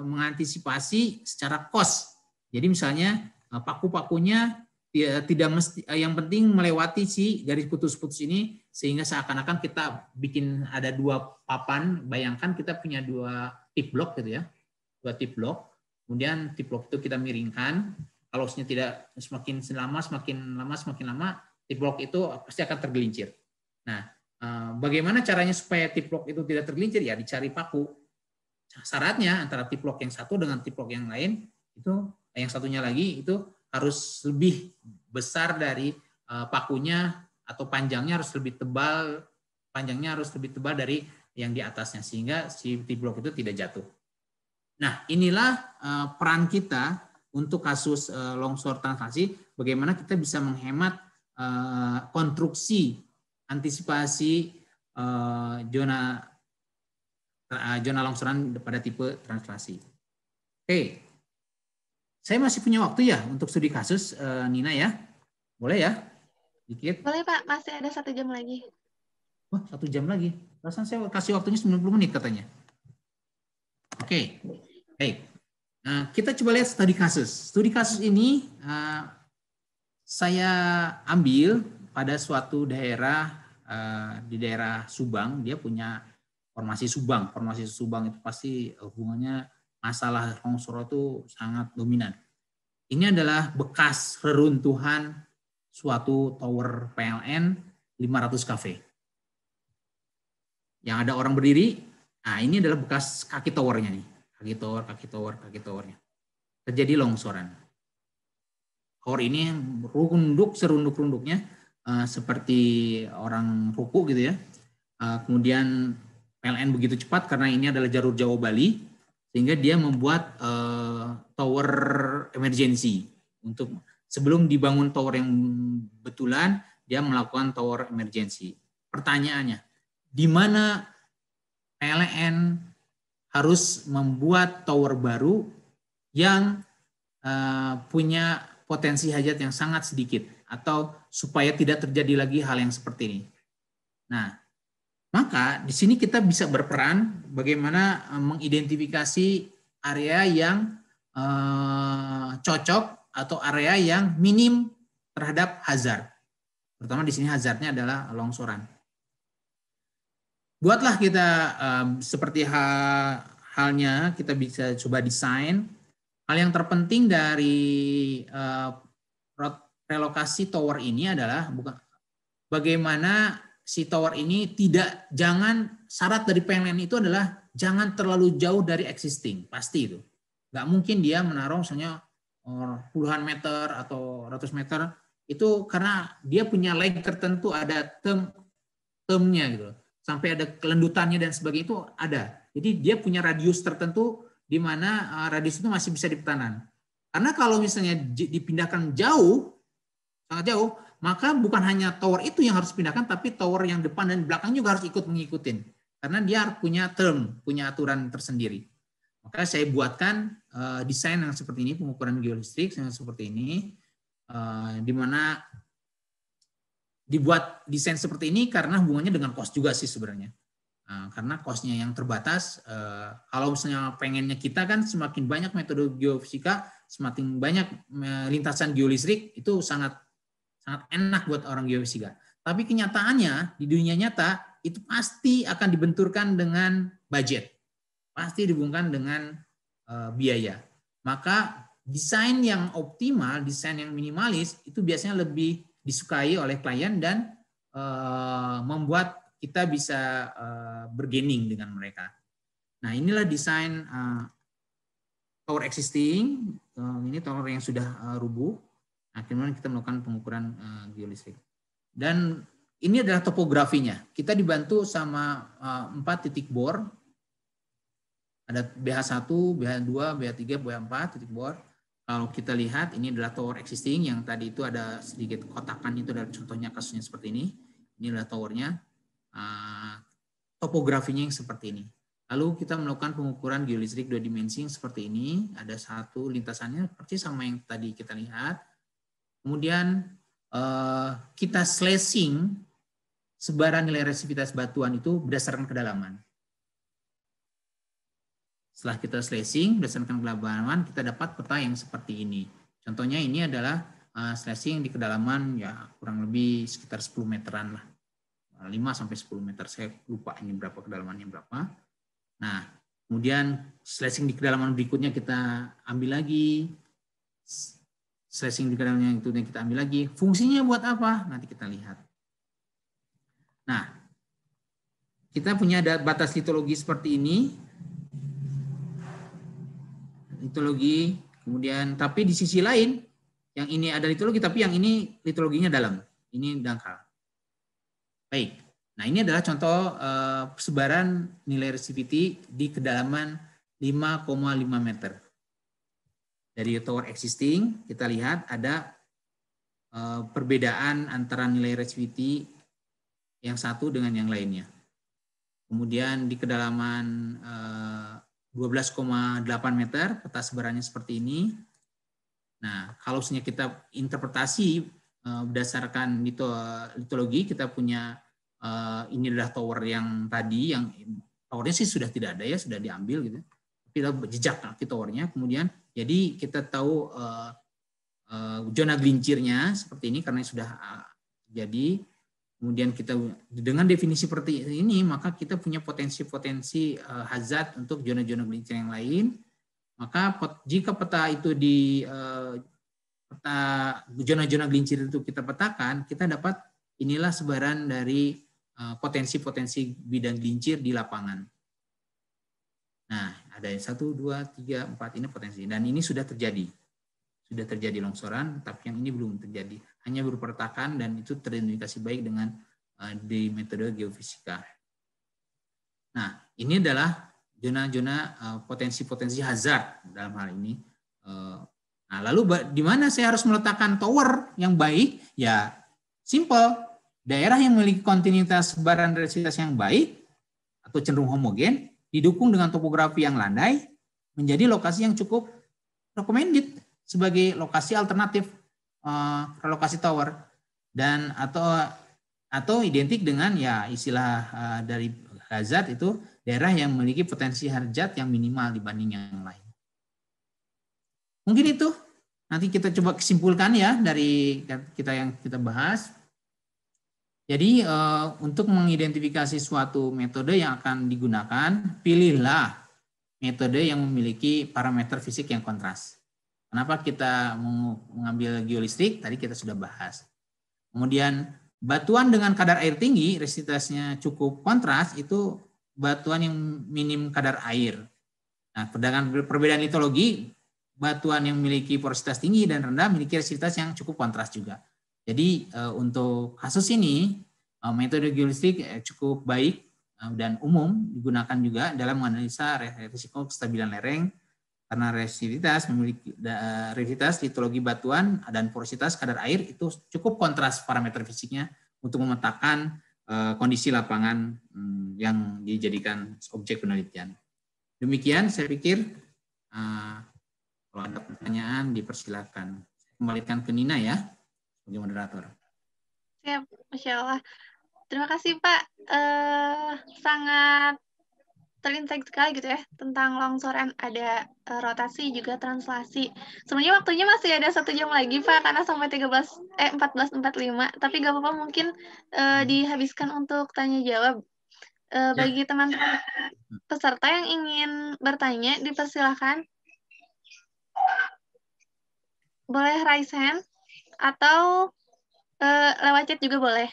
mengantisipasi secara cost. Jadi misalnya paku-pakunya tidak mesti, yang penting melewati si garis putus-putus ini sehingga seakan-akan kita bikin ada dua papan. Bayangkan kita punya dua tip block gitu ya, dua tip block. Kemudian tip block itu kita miringkan. Kalau tidak semakin lama tip block itu pasti akan tergelincir. Nah, bagaimana caranya supaya tip block itu tidak tergelincir? Ya dicari paku. Syaratnya antara tip block yang satu dengan tip block yang lain itu yang satunya lagi itu harus lebih besar dari pakunya atau panjangnya harus lebih tebal dari yang di atasnya sehingga si tip block itu tidak jatuh. Nah, inilah peran kita untuk kasus longsor translasi, bagaimana kita bisa menghemat konstruksi antisipasi zona longsoran pada tipe translasi. Oke, saya masih punya waktu ya untuk studi kasus, Nina ya, boleh ya? Dikit. Boleh Pak, masih ada 1 jam lagi. Wah, 1 jam lagi. Perasaan saya kasih waktunya 90 menit katanya. Oke, baik. Nah, kita coba lihat studi kasus. Studi kasus ini saya ambil pada suatu daerah di daerah Subang. Dia punya formasi Subang. Formasi Subang itu pasti hubungannya masalah longsor itu sangat dominan. Ini adalah bekas reruntuhan suatu tower PLN 500 cafe. Yang ada orang berdiri. Nah, ini adalah bekas kaki towernya nih. Kaki towernya. Terjadi longsoran. Tower ini serunduk-runduknya seperti orang ruku gitu ya. Kemudian PLN begitu cepat karena ini adalah jalur Jawa Bali, sehingga dia membuat tower emergency. Untuk sebelum dibangun tower yang betulan, dia melakukan tower emergency. Pertanyaannya, di mana PLN harus membuat tower baru yang punya potensi hajat yang sangat sedikit, atau supaya tidak terjadi lagi hal yang seperti ini. Nah, maka di sini kita bisa berperan bagaimana mengidentifikasi area yang cocok atau area yang minim terhadap hazard. Terutama di sini hazardnya adalah longsoran. Buatlah kita seperti halnya kita bisa coba desain. Hal yang terpenting dari relokasi tower ini adalah bagaimana si tower ini jangan syarat dari PLN itu adalah jangan terlalu jauh dari existing, pasti itu. Nggak mungkin dia menaruh misalnya puluhan meter atau ratus meter, itu karena dia punya leg tertentu, ada termnya gitu. Sampai ada kelendutannya dan sebagainya itu ada. Jadi dia punya radius tertentu di mana radius itu masih bisa dipertahankan. Karena kalau misalnya dipindahkan jauh, sangat jauh, maka bukan hanya tower itu yang harus dipindahkan, tapi tower yang depan dan belakang juga harus ikut mengikutin. Karena dia punya punya aturan tersendiri. Maka saya buatkan desain yang seperti ini, pengukuran geolistrik yang seperti ini, di mana dibuat desain seperti ini karena hubungannya dengan cost juga sih sebenarnya. Karena cost-nya yang terbatas, kalau misalnya pengennya kita kan semakin banyak metode geofisika, semakin banyak lintasan geolistrik, itu sangat enak buat orang geofisika. Tapi kenyataannya di dunia nyata itu pasti akan dibenturkan dengan budget, pasti dihubungkan dengan biaya. Maka desain yang optimal, desain yang minimalis itu biasanya lebih disukai oleh klien dan membuat kita bisa bergaining dengan mereka. Nah, inilah desain tower existing, ini tower yang sudah rubuh. Nah, kemudian kita melakukan pengukuran geolistrik. Dan ini adalah topografinya. Kita dibantu sama 4 titik bor. Ada BH1, BH2, BH3, BH4 titik bor. Kalau kita lihat, ini adalah tower existing yang tadi itu ada sedikit kotakan, itu adalah contohnya kasusnya seperti ini. Ini adalah towernya. Topografinya yang seperti ini. Lalu kita melakukan pengukuran geolistrik 2 dimensi seperti ini. Ada satu lintasannya persis sama yang tadi kita lihat. Kemudian kita slashing sebaran nilai resistivitas batuan itu berdasarkan kedalaman. Setelah kita slashing berdasarkan kedalaman, kita dapat peta yang seperti ini. Contohnya ini adalah slashing di kedalaman ya kurang lebih sekitar 10 meteran lah. 5 sampai 10 meter, saya lupa ini berapa kedalamannya berapa. Nah, kemudian slashing di kedalaman berikutnya kita ambil lagi. Slashing di kedalaman yang itu kita ambil lagi. Fungsinya buat apa? Nanti kita lihat. Nah, kita punya batas litologi seperti ini. Litologi, kemudian tapi di sisi lain yang ini ada litologi tapi yang ini litologinya dalam, ini dangkal. Baik, nah ini adalah contoh sebaran nilai resistivity di kedalaman 5,5 meter. Dari tower existing kita lihat ada perbedaan antara nilai resistivity yang satu dengan yang lainnya. Kemudian di kedalaman 12,8 meter, peta sebarannya seperti ini. Nah, kalau misalnya kita interpretasi berdasarkan litologi, kita punya ini adalah tower yang tadi, yang towernya sih sudah tidak ada ya, sudah diambil gitu. Kita jejak kaki towernya, kemudian jadi kita tahu zona gelincirnya seperti ini karena sudah jadi. Kemudian kita dengan definisi seperti ini, maka kita punya potensi-potensi hazard untuk zona-zona gelincir yang lain. Maka jika peta itu di peta zona-zona gelincir itu kita petakan, kita dapat inilah sebaran dari potensi-potensi bidang gelincir di lapangan. Nah, ada 1, 2, 3, 4 ini potensi. Dan ini sudah terjadi. Sudah terjadi longsoran, tapi yang ini belum terjadi. Hanya berupa retakan dan itu teridentifikasi baik dengan di metode geofisika. Nah, ini adalah zona-zona potensi-potensi hazard dalam hal ini. Nah, lalu di mana saya harus meletakkan tower yang baik? Ya, simple. Daerah yang memiliki kontinuitas sebaran resistivitas yang baik atau cenderung homogen, didukung dengan topografi yang landai, menjadi lokasi yang cukup recommended sebagai lokasi alternatif relokasi tower, dan atau identik dengan ya istilah dari hazard itu daerah yang memiliki potensi hazard yang minimal dibanding yang lain. Mungkin itu nanti kita coba kesimpulkan ya dari yang kita bahas. Jadi untuk mengidentifikasi suatu metode yang akan digunakan, pilihlah metode yang memiliki parameter fisik yang kontras. Kenapa kita mengambil geolistrik? Tadi kita sudah bahas. Kemudian batuan dengan kadar air tinggi, resistivitasnya cukup kontras, itu batuan yang minim kadar air. Nah, perbedaan litologi, batuan yang memiliki porositas tinggi dan rendah memiliki resistivitas yang cukup kontras juga. Jadi untuk kasus ini, metode geolistrik cukup baik dan umum digunakan juga dalam menganalisa risiko kestabilan lereng, karena resistivitas litologi batuan dan porositas kadar air itu cukup kontras parameter fisiknya untuk memetakan kondisi lapangan yang dijadikan objek penelitian. Demikian saya pikir, kalau ada pertanyaan dipersilakan. Kembalikan ke Nina ya sebagai moderator. Siap, Masya Allah. Terima kasih Pak. Sangat terinsight sekali gitu ya tentang longsoran, ada rotasi juga translasi. Sebenarnya waktunya masih ada 1 jam lagi Pak, karena sampai 14.45, tapi gak apa-apa, mungkin dihabiskan untuk tanya jawab. Bagi teman-teman peserta yang ingin bertanya, dipersilahkan. Boleh raise hand atau lewat chat juga boleh.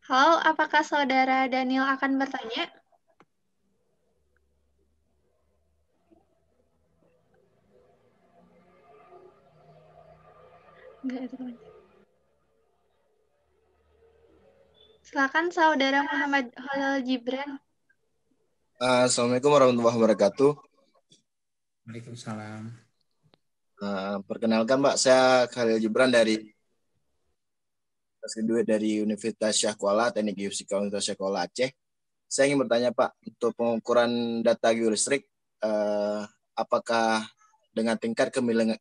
Halo, apakah Saudara Daniel akan bertanya? Enggak, itu. Silakan Saudara Muhammad Khalil Gibran. Assalamualaikum warahmatullahi wabarakatuh. Waalaikumsalam. Perkenalkan Mbak, saya Khalil Gibran dari Universitas Syah Kuala, Teknik Geofisika Universitas Syah Kuala Aceh. Saya ingin bertanya Pak, untuk pengukuran data geolistrik, apakah dengan tingkat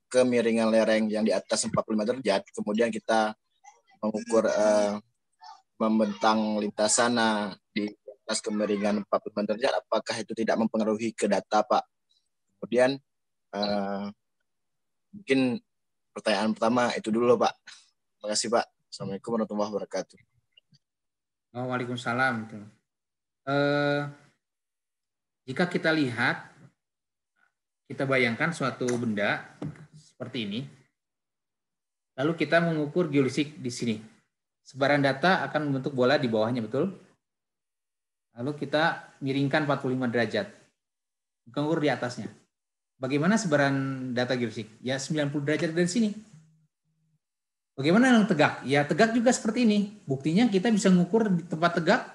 kemiringan lereng yang di atas 45 derajat, kemudian kita mengukur membentang lintasan di atas kemiringan 45 derajat, apakah itu tidak mempengaruhi ke data Pak? Kemudian mungkin pertanyaan pertama itu dulu Pak. Terima kasih Pak. Assalamualaikum warahmatullahi wabarakatuh. Waalaikumsalam. Jika kita lihat, kita bayangkan suatu benda seperti ini, lalu kita mengukur geolistrik di sini. Sebaran data akan membentuk bola di bawahnya, betul? Lalu kita miringkan 45 derajat, mengukur di atasnya. Bagaimana sebaran data geolistrik? Ya 90 derajat dari sini. Bagaimana yang tegak? Ya tegak juga seperti ini. Buktinya kita bisa mengukur di tempat tegak,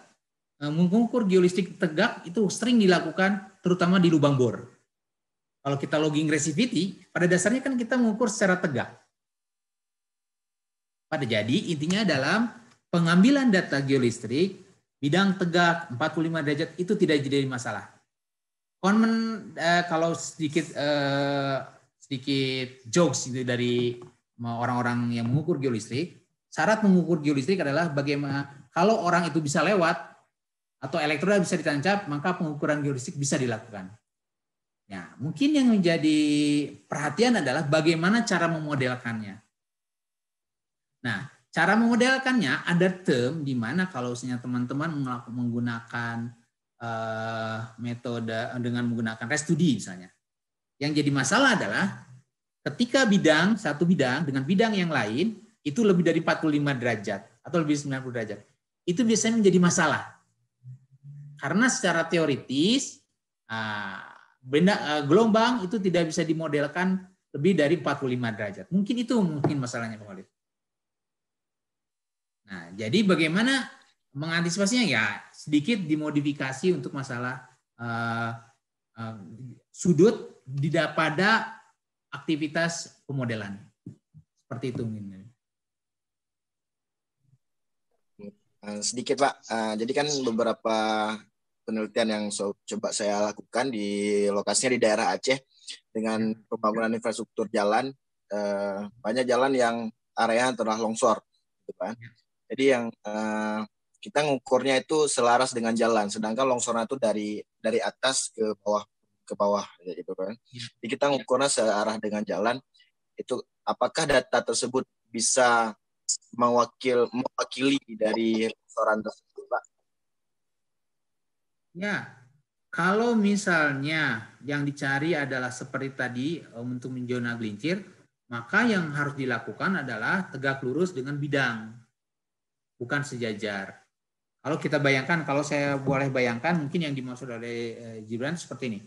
mengukur geolistrik tegak itu sering dilakukan terutama di lubang bor. Kalau kita logging resivity, pada dasarnya kan kita mengukur secara tegak. Jadi intinya dalam pengambilan data geolistrik, bidang tegak 45 derajat itu tidak jadi masalah. Kalau sedikit jokes itu dari orang-orang yang mengukur geolistrik, syarat mengukur geolistrik adalah bagaimana kalau orang itu bisa lewat atau elektroda bisa ditancap, maka pengukuran geolistrik bisa dilakukan. Ya, mungkin yang menjadi perhatian adalah bagaimana cara memodelkannya. Nah, cara memodelkannya ada term di mana kalau teman-teman menggunakan metode dengan menggunakan rest 2D misalnya. Yang jadi masalah adalah ketika satu bidang dengan bidang yang lain itu lebih dari 45 derajat atau lebih dari 90 derajat, itu biasanya menjadi masalah. Karena secara teoritis gelombang itu tidak bisa dimodelkan lebih dari 45 derajat. Mungkin itu masalahnya Pak Khalid. Nah, jadi bagaimana mengantisipasinya? Ya sedikit dimodifikasi untuk masalah sudut pada aktivitas pemodelan. Seperti itu mungkin. Sedikit Pak, jadi kan beberapa penelitian yang coba saya lakukan di lokasinya di daerah Aceh dengan pembangunan infrastruktur jalan, banyak jalan yang area telah longsor, gitu kan. Jadi yang kita ngukurnya itu selaras dengan jalan, sedangkan longsornya itu dari atas ke bawah, gitu kan. Jadi kita ngukurnya searah dengan jalan. Itu apakah data tersebut bisa mewakili dari longsoran tersebut, Pak? Ya, kalau misalnya yang dicari adalah seperti tadi untuk zona gelincir, maka yang harus dilakukan adalah tegak lurus dengan bidang, bukan sejajar. Kalau kita bayangkan, kalau saya boleh bayangkan, mungkin yang dimaksud oleh Gibran seperti ini.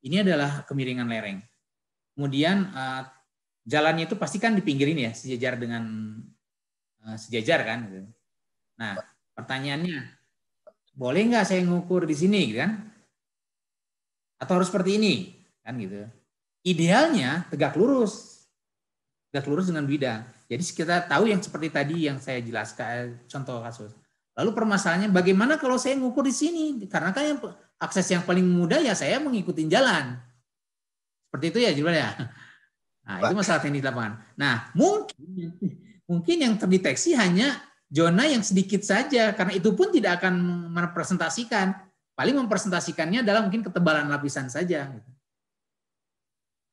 Ini adalah kemiringan lereng. Kemudian jalannya itu pasti kan dipinggirin ya, sejajar dengan sejajar kan. Nah, pertanyaannya, boleh nggak saya ngukur di sini kan? Atau harus seperti ini kan gitu? Idealnya tegak lurus dengan bidang. Jadi kita tahu yang seperti tadi yang saya jelaskan contoh kasus. Lalu permasalahannya bagaimana kalau saya ngukur di sini? Karena kan yang akses yang paling mudah ya saya mengikuti jalan. Seperti itu ya Jilbal ya. Nah, itu masalah teknik lapangan. Nah, mungkin yang terdeteksi hanya zona yang sedikit saja, karena itu pun tidak akan merepresentasikan. Paling mempresentasikannya adalah mungkin ketebalan lapisan saja.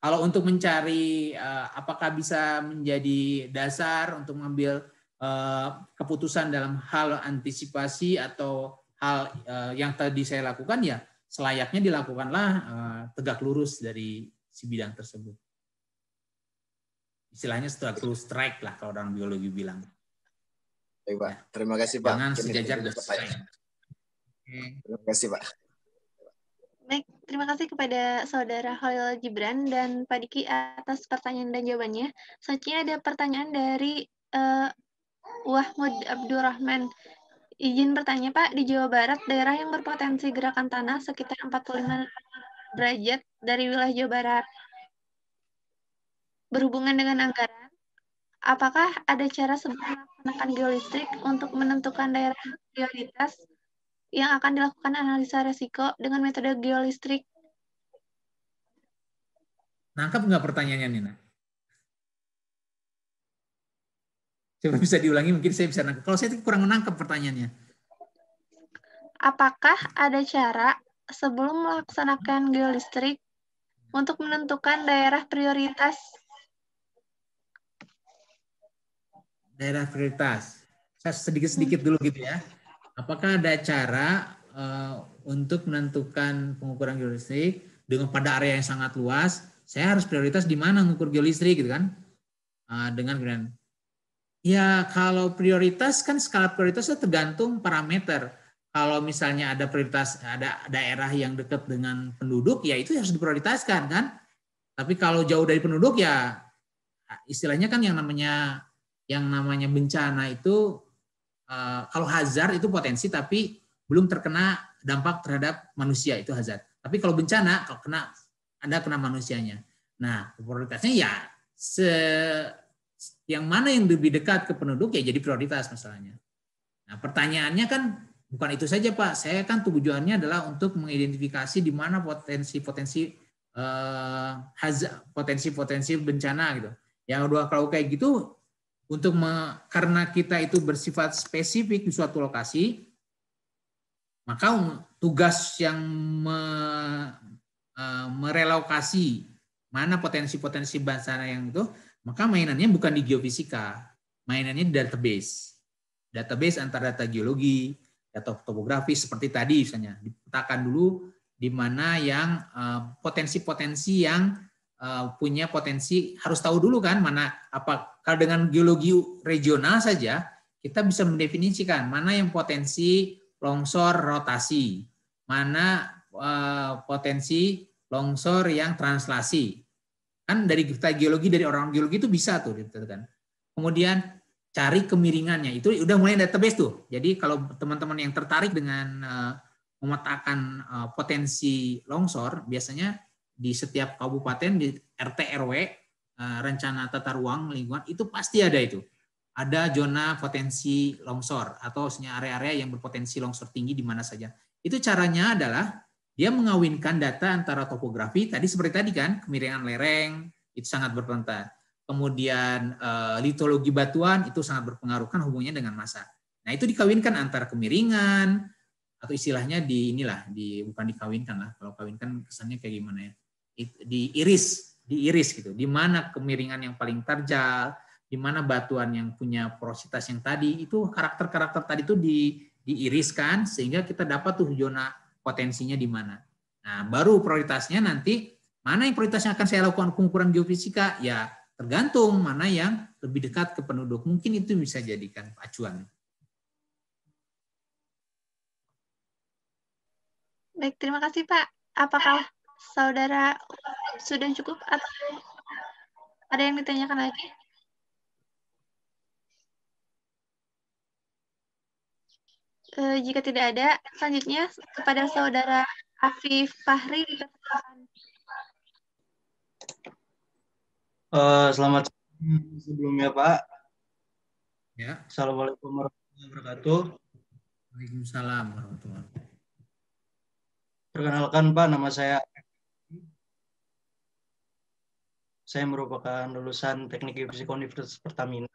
Kalau untuk mencari apakah bisa menjadi dasar untuk mengambil keputusan dalam hal antisipasi atau hal yang tadi saya lakukan, ya selayaknya dilakukanlah tegak lurus dari si bidang tersebut. Istilahnya tegak lurus strike lah kalau orang biologi bilang. Baik, Pak. Terima kasih, Pak. Jangan sejajar dan Terima kasih, Pak. Baik, terima kasih kepada Saudara Khalil Gibran dan Pak Diki atas pertanyaan dan jawabannya. Selanjutnya ada pertanyaan dari Wahmud Abdurrahman. Izin bertanya, Pak, di Jawa Barat, daerah yang berpotensi gerakan tanah sekitar 45 derajat dari wilayah Jawa Barat. Berhubungan dengan anggaran, apakah ada cara sebelum melaksanakan geolistrik untuk menentukan daerah prioritas yang akan dilakukan analisa resiko dengan metode geolistrik? Nangkap nggak pertanyaannya, Nina? Coba bisa diulangi, mungkin saya bisa nangkap. Kalau saya kurang menangkap pertanyaannya. Apakah ada cara sebelum melaksanakan geolistrik untuk menentukan daerah prioritas? Daerah prioritas. Saya sedikit-sedikit dulu gitu ya. Apakah ada cara untuk menentukan pengukuran geolistrik dengan pada area yang sangat luas? Saya harus prioritas di mana mengukur geolistrik gitu kan? Dengan ya kalau prioritas kan skala prioritasnya tergantung parameter. Kalau misalnya ada prioritas, ada daerah yang dekat dengan penduduk, ya itu harus diprioritaskan kan. Tapi kalau jauh dari penduduk ya istilahnya kan yang namanya bencana itu kalau hazard itu potensi tapi belum terkena dampak terhadap manusia, itu hazard. Tapi kalau bencana kalau kena manusianya. Nah, prioritasnya ya yang mana yang lebih dekat ke penduduk ya jadi prioritas masalahnya. Nah, pertanyaannya kan bukan itu saja, Pak. Saya kan tujuannya adalah untuk mengidentifikasi di mana potensi bencana gitu. Yang kedua, kalau kayak gitu karena kita itu bersifat spesifik di suatu lokasi, maka tugas yang merelokasi mana potensi-potensi bencana yang itu, maka mainannya bukan di geofisika, mainannya di database. Database antara data geologi, data topografi seperti tadi misalnya, dipetakan dulu di mana yang potensi-potensi yang punya potensi, harus tahu dulu kan mana apa. Kalau dengan geologi regional saja kita bisa mendefinisikan mana yang potensi longsor rotasi, mana potensi longsor yang translasi. Kan dari kita geologi, dari orang geologi itu bisa tuh kan. Kemudian cari kemiringannya, itu udah mulai database tuh. Jadi kalau teman-teman yang tertarik dengan memetakan potensi longsor, biasanya di setiap kabupaten, di RT RW, rencana tata ruang lingkungan, itu pasti ada itu. Ada zona potensi longsor atau area-area yang berpotensi longsor tinggi di mana saja. Itu caranya adalah dia mengawinkan data antara topografi, tadi seperti tadi kan, kemiringan lereng, itu sangat berpengaruh. Kemudian litologi batuan, itu sangat berpengaruh kan hubungannya dengan massa. Nah itu dikawinkan antara kemiringan, atau istilahnya bukan dikawinkan lah, kalau kawinkan kesannya kayak gimana ya, diiris gitu, di mana kemiringan yang paling terjal, di mana batuan yang punya porositas yang tadi, itu karakter-karakter tadi itu diiriskan sehingga kita dapat tuh zona potensinya di mana. Nah, baru prioritasnya nanti mana yang prioritasnya akan saya lakukan pengukuran geofisika, ya tergantung mana yang lebih dekat ke penduduk. Mungkin itu bisa jadikan acuan. Baik, terima kasih Pak. Apakah saudara sudah cukup atau ada yang ditanyakan lagi? Jika tidak ada, selanjutnya kepada saudara Afif Fahri dipersilakan. Selamat sebelumnya Pak. Ya. Assalamualaikum warahmatullahi wabarakatuh. Waalaikumsalam warahmatullahi wabarakatuh. Perkenalkan Pak, nama saya merupakan lulusan Teknik Geofisika Universitas Pertamina.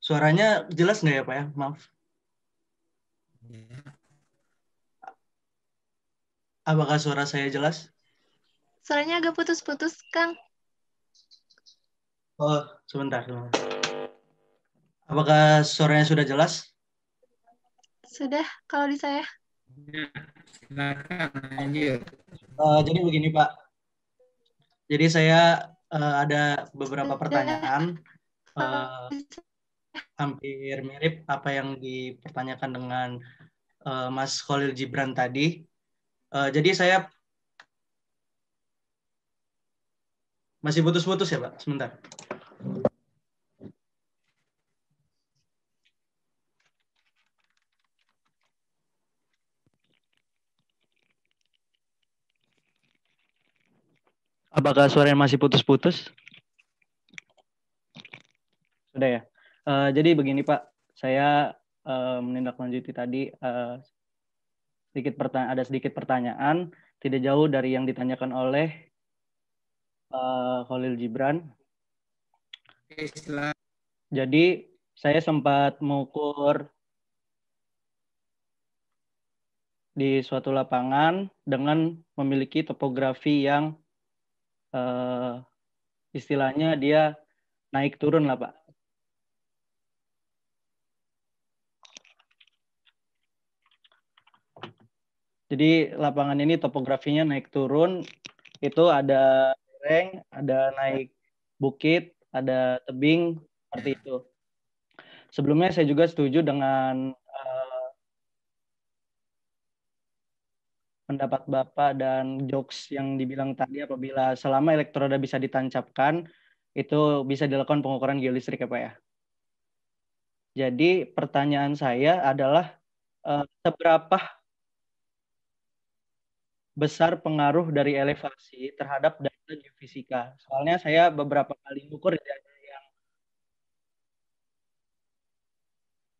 Suaranya jelas nggak ya Pak ya? Maaf. Apakah suara saya jelas? Suaranya agak putus-putus, Kang. Oh, sebentar. Apakah suaranya sudah jelas? Sudah, kalau di saya. Silakan lanjut. Jadi begini Pak. Jadi saya ada beberapa pertanyaan. Hampir mirip apa yang dipertanyakan dengan Mas Khalil Gibran tadi. Jadi saya masih putus-putus ya Pak, sebentar. Apakah suaranya masih putus-putus? Sudah ya. Jadi begini Pak, saya menindaklanjuti tadi ada sedikit pertanyaan, tidak jauh dari yang ditanyakan oleh Khalil Gibran. Jadi saya sempat mengukur di suatu lapangan dengan memiliki topografi yang istilahnya dia naik turun lah Pak. Jadi lapangan ini topografinya naik turun, itu ada lereng, ada naik bukit, ada tebing, seperti itu. Sebelumnya saya juga setuju dengan pendapat Bapak dan jokes yang dibilang tadi, apabila selama elektroda bisa ditancapkan, itu bisa dilakukan pengukuran geolistrik ya Pak ya. Jadi pertanyaan saya adalah seberapa besar pengaruh dari elevasi terhadap data geofisika. Soalnya saya beberapa kali mengukur yang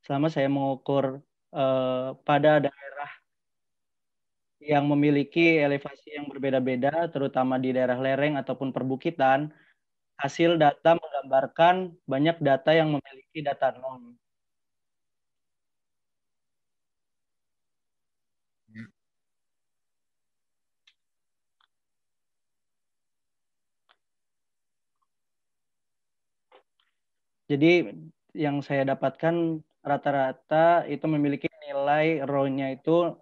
selama saya mengukur pada daerah yang memiliki elevasi yang berbeda-beda, terutama di daerah lereng ataupun perbukitan, hasil data menggambarkan banyak data yang memiliki data non. Jadi yang saya dapatkan rata-rata itu memiliki nilai rho-nya itu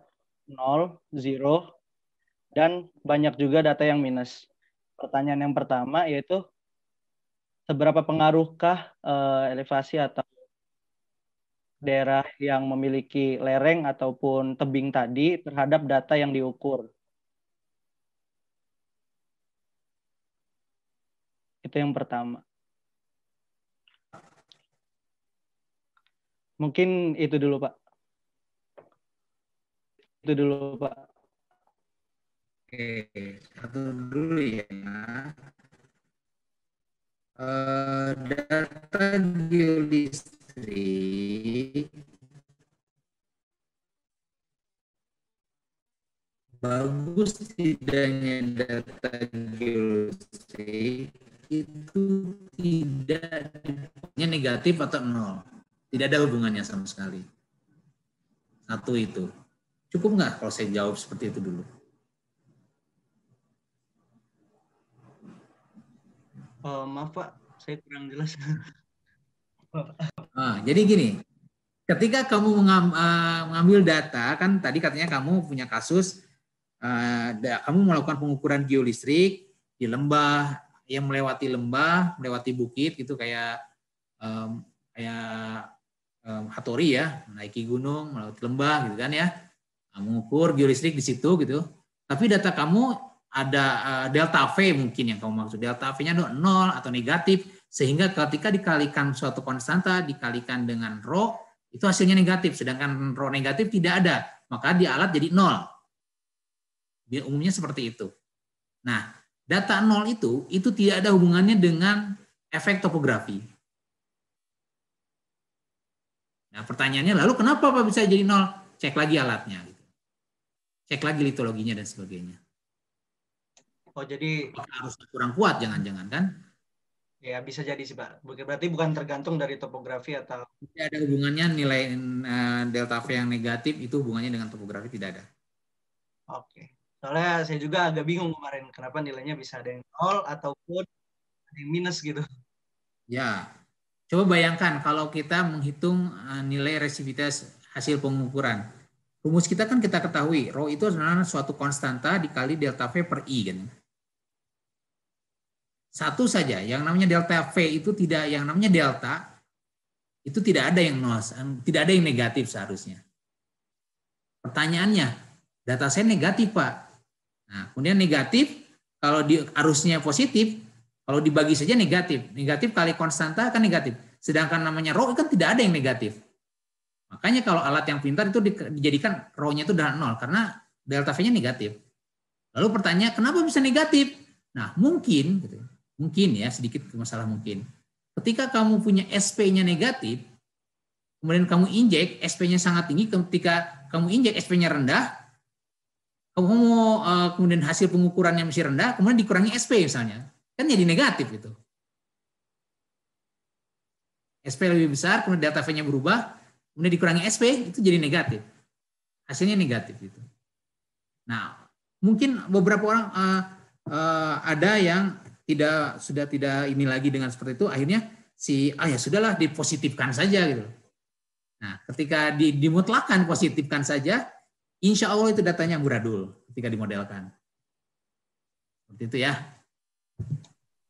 0, 0, dan banyak juga data yang minus. Pertanyaan yang pertama yaitu seberapa pengaruhkah elevasi atau daerah yang memiliki lereng ataupun tebing tadi terhadap data yang diukur? Itu yang pertama. Mungkin itu dulu, Pak. Itu dulu, Pak. Oke, satu dulu ya. Data geolistrik bagus tidaknya data geolistrik itu tidak negatif atau nol. Tidak ada hubungannya sama sekali. Satu itu. Cukup nggak kalau saya jawab seperti itu dulu? Maaf Pak, saya kurang jelas. Jadi gini, ketika kamu mengambil data, kan tadi katanya kamu punya kasus, kamu melakukan pengukuran geolistrik di lembah, yang melewati lembah, melewati bukit, gitu kayak Hattori ya, menaiki gunung, melewati lembah, gitu kan ya, mengukur geolistrik di situ, gitu. Tapi data kamu ada delta V mungkin yang kamu maksud, delta V-nya 0 atau negatif, sehingga ketika dikalikan suatu konstanta, dikalikan dengan rho, itu hasilnya negatif, sedangkan rho negatif tidak ada, maka di alat jadi 0. Umumnya seperti itu. Nah, data 0 itu tidak ada hubungannya dengan efek topografi. Nah, pertanyaannya lalu kenapa Pak bisa jadi 0? Cek lagi alatnya. Gitu. Cek lagi litologinya dan sebagainya. Oh, jadi harus kurang kuat, jangan-jangan kan? Ya, bisa jadi sih Pak. Berarti bukan tergantung dari topografi atau... Tidak ada hubungannya nilai delta V yang negatif itu hubungannya dengan topografi, tidak ada. Oke. Soalnya saya juga agak bingung kemarin kenapa nilainya bisa ada yang 0 ataupun ada yang minus gitu. Ya, coba bayangkan kalau kita menghitung nilai resistivitas hasil pengukuran. Rumus kita kan kita ketahui, rho itu adalah suatu konstanta dikali delta V per I kan. Satu saja, yang namanya delta V itu tidak, yang namanya delta itu tidak ada yang nol, tidak ada yang negatif seharusnya. Pertanyaannya, data saya negatif Pak. Nah, kemudian negatif, kalau arusnya positif, kalau dibagi saja negatif. Negatif kali konstanta kan negatif. Sedangkan namanya rho kan tidak ada yang negatif. Makanya kalau alat yang pintar itu dijadikan rho-nya itu udah 0 karena delta V-nya negatif. Lalu pertanyaan, kenapa bisa negatif? Nah, mungkin ya, sedikit masalah mungkin. Ketika kamu punya SP-nya negatif, kemudian kamu injek, SP-nya sangat tinggi, ketika kamu injek SP-nya rendah, kamu mau kemudian hasil pengukurannya masih rendah, kemudian dikurangi SP misalnya, kan jadi negatif gitu. SP lebih besar, kemudian delta V-nya berubah, kemudian dikurangi SP, itu jadi negatif. Hasilnya negatif gitu. Nah, mungkin beberapa orang ada yang sudah tidak ini lagi dengan seperti itu, akhirnya ya sudahlah dipositifkan saja gitu. Nah, ketika dimutlakan positifkan saja, insya Allah itu datanya amburadul ketika dimodelkan. Seperti itu ya.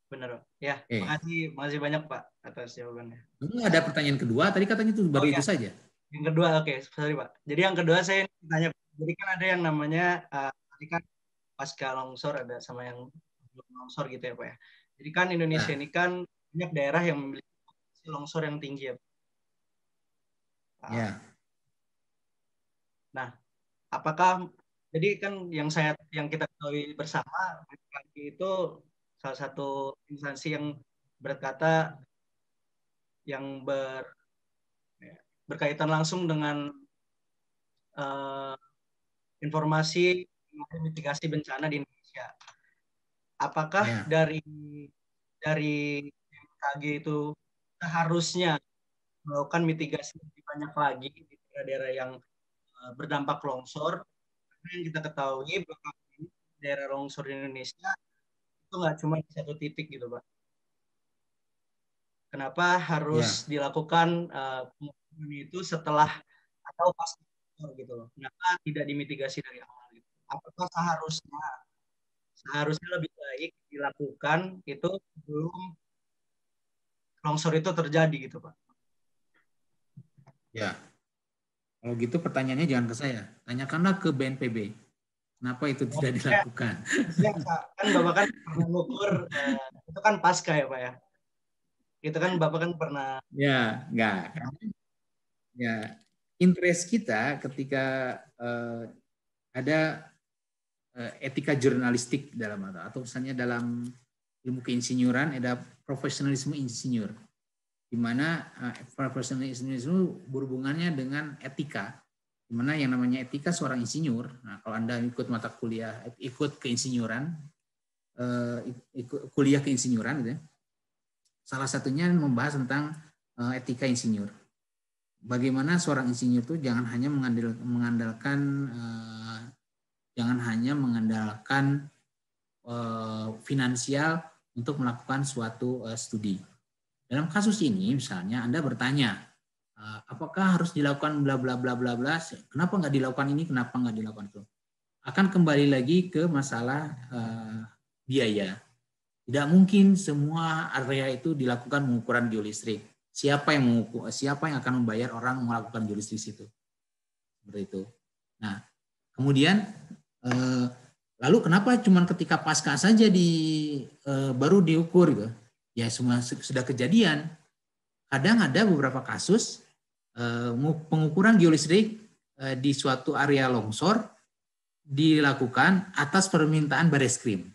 Benar. Ya, makasih banyak Pak atas jawabannya. Ada pertanyaan kedua, tadi katanya itu baru itu saja. Yang kedua, oke, sorry Pak. Jadi yang kedua saya tanya, jadi kan ada yang namanya, tadi kan pasca longsor ada sama yang belum longsor gitu ya Pak ya. Jadi kan Indonesia ini kan banyak daerah yang memiliki longsor yang tinggi ya Pak. Ya. Nah, apakah jadi kan yang kita ketahui bersama itu salah satu instansi yang berkata yang berkaitan langsung dengan informasi mitigasi bencana di Indonesia. Apakah dari BMKG itu seharusnya melakukan mitigasi lebih banyak lagi di daerah-daerah yang berdampak longsor? Karena yang kita ketahui bahwa daerah longsor di Indonesia itu nggak cuma di satu titik gitu Pak. Kenapa harus dilakukan pengukuran itu setelah atau pas longsor gitu loh. Kenapa tidak dimitigasi dari awal gitu? Apakah seharusnya lebih baik dilakukan itu sebelum longsor itu terjadi gitu Pak? Ya, kalau gitu pertanyaannya jangan ke saya, tanyakanlah ke BNPB. Kenapa itu tidak dilakukan? Kan Bapak kan pernah mengukur, itu kan pasca ya Pak ya? Itu kan Bapak kan pernah. Ya, enggak. Ya, interest kita ketika ada etika jurnalistik dalam atau misalnya dalam ilmu keinsinyuran ada profesionalisme insinyur, di mana profesionalisme itu berhubungannya dengan etika, di mana yang namanya etika seorang insinyur. Nah, kalau Anda ikut mata kuliah, ikut keinsinyuran, kuliah keinsinyuran, gitu ya, salah satunya membahas tentang etika insinyur. Bagaimana seorang insinyur itu jangan hanya mengandalkan finansial untuk melakukan suatu studi. Dalam kasus ini misalnya Anda bertanya, apakah harus dilakukan bla bla bla bla bla, kenapa nggak dilakukan ini, kenapa nggak dilakukan itu. Akan kembali lagi ke masalah biaya. Tidak mungkin semua area itu dilakukan pengukuran geolistrik. Siapa yang akan membayar orang melakukan geolistrik itu? Seperti itu. Nah, kemudian lalu kenapa cuma ketika pasca saja baru diukur gitu? Ya semua sudah kejadian. Kadang ada beberapa kasus pengukuran geolistrik di suatu area longsor dilakukan atas permintaan Bareskrim.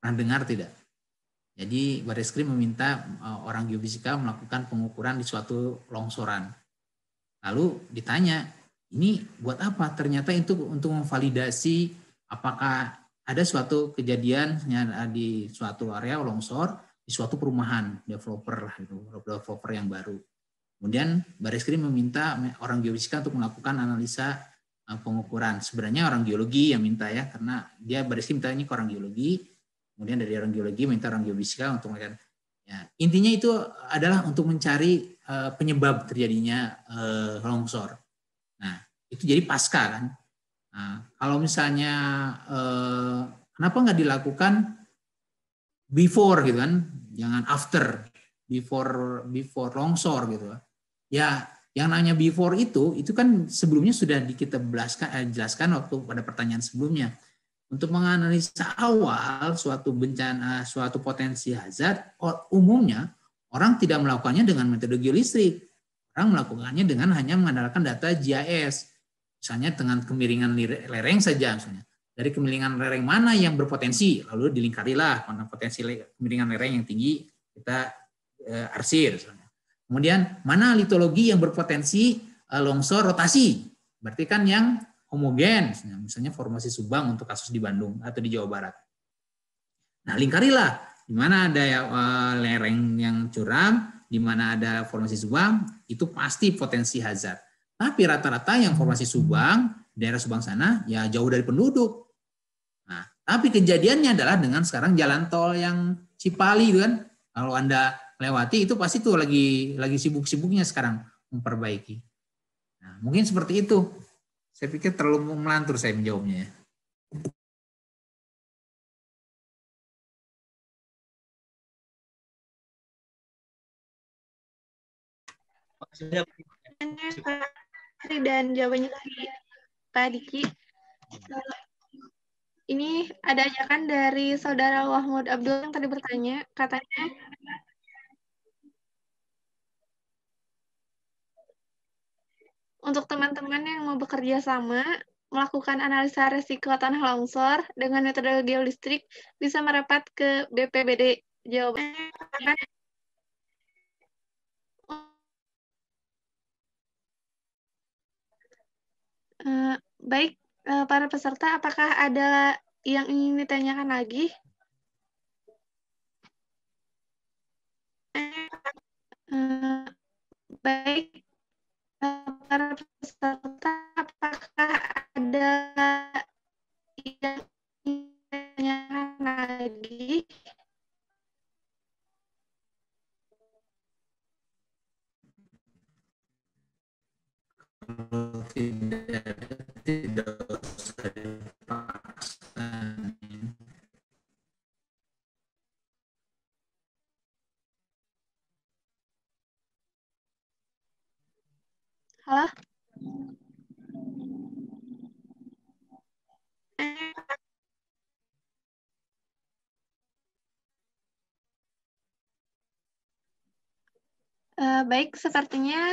Pernah dengar tidak? Jadi Bareskrim meminta orang geofisika melakukan pengukuran di suatu longsoran. Lalu ditanya, ini buat apa? Ternyata itu untuk memvalidasi apakah ada suatu kejadian di suatu area longsor, di suatu perumahan, developer yang baru. Kemudian Bareskrim meminta orang geofisika untuk melakukan analisa pengukuran. Sebenarnya orang geologi yang minta ya, karena dia Bareskrim minta ini ke orang geologi. Kemudian dari orang geologi minta orang geofisika untuk melakukan. Ya, intinya itu adalah untuk mencari penyebab terjadinya longsor. Nah, itu jadi pasca kan. Nah, kalau misalnya kenapa nggak dilakukan before gitu kan, jangan after, before longsor gitu. Ya, yang namanya before itu kan sebelumnya sudah kita jelaskan waktu pada pertanyaan sebelumnya. Untuk menganalisa awal suatu bencana, suatu potensi hazard, umumnya orang tidak melakukannya dengan metode geolistrik. Orang melakukannya dengan hanya mengandalkan data GIS. Misalnya dengan kemiringan lereng saja misalnya. Dari kemiringan lereng mana yang berpotensi, lalu dilingkarilah mana potensi kemiringan lereng yang tinggi, kita arsir. Misalnya. Kemudian mana litologi yang berpotensi longsor rotasi, berarti kan yang homogen, misalnya formasi Subang untuk kasus di Bandung atau di Jawa Barat. Nah, lingkarilah di mana ada lereng yang curam, di mana ada formasi Subang, itu pasti potensi hazard. Tapi rata-rata yang formasi Subang, daerah Subang sana, ya jauh dari penduduk. Nah, tapi kejadiannya adalah dengan sekarang jalan tol yang Cipali kan, kalau Anda lewati itu pasti tuh lagi sibuk-sibuknya sekarang memperbaiki. Nah, mungkin seperti itu. Saya pikir terlalu melantur saya menjawabnya. Dan jawabannya dari Pak Diki. Ini ada ajakan dari saudara Wahmud Abdul yang tadi bertanya, katanya untuk teman-teman yang mau bekerja sama, melakukan analisa risiko tanah longsor dengan metode geolistrik bisa merapat ke BPBD. Jawabannya baik, para peserta, apakah ada yang ingin ditanyakan lagi? Baik, para peserta, apakah ada yang ingin ditanyakan lagi? Kalau tidak Halo? Baik, sepertinya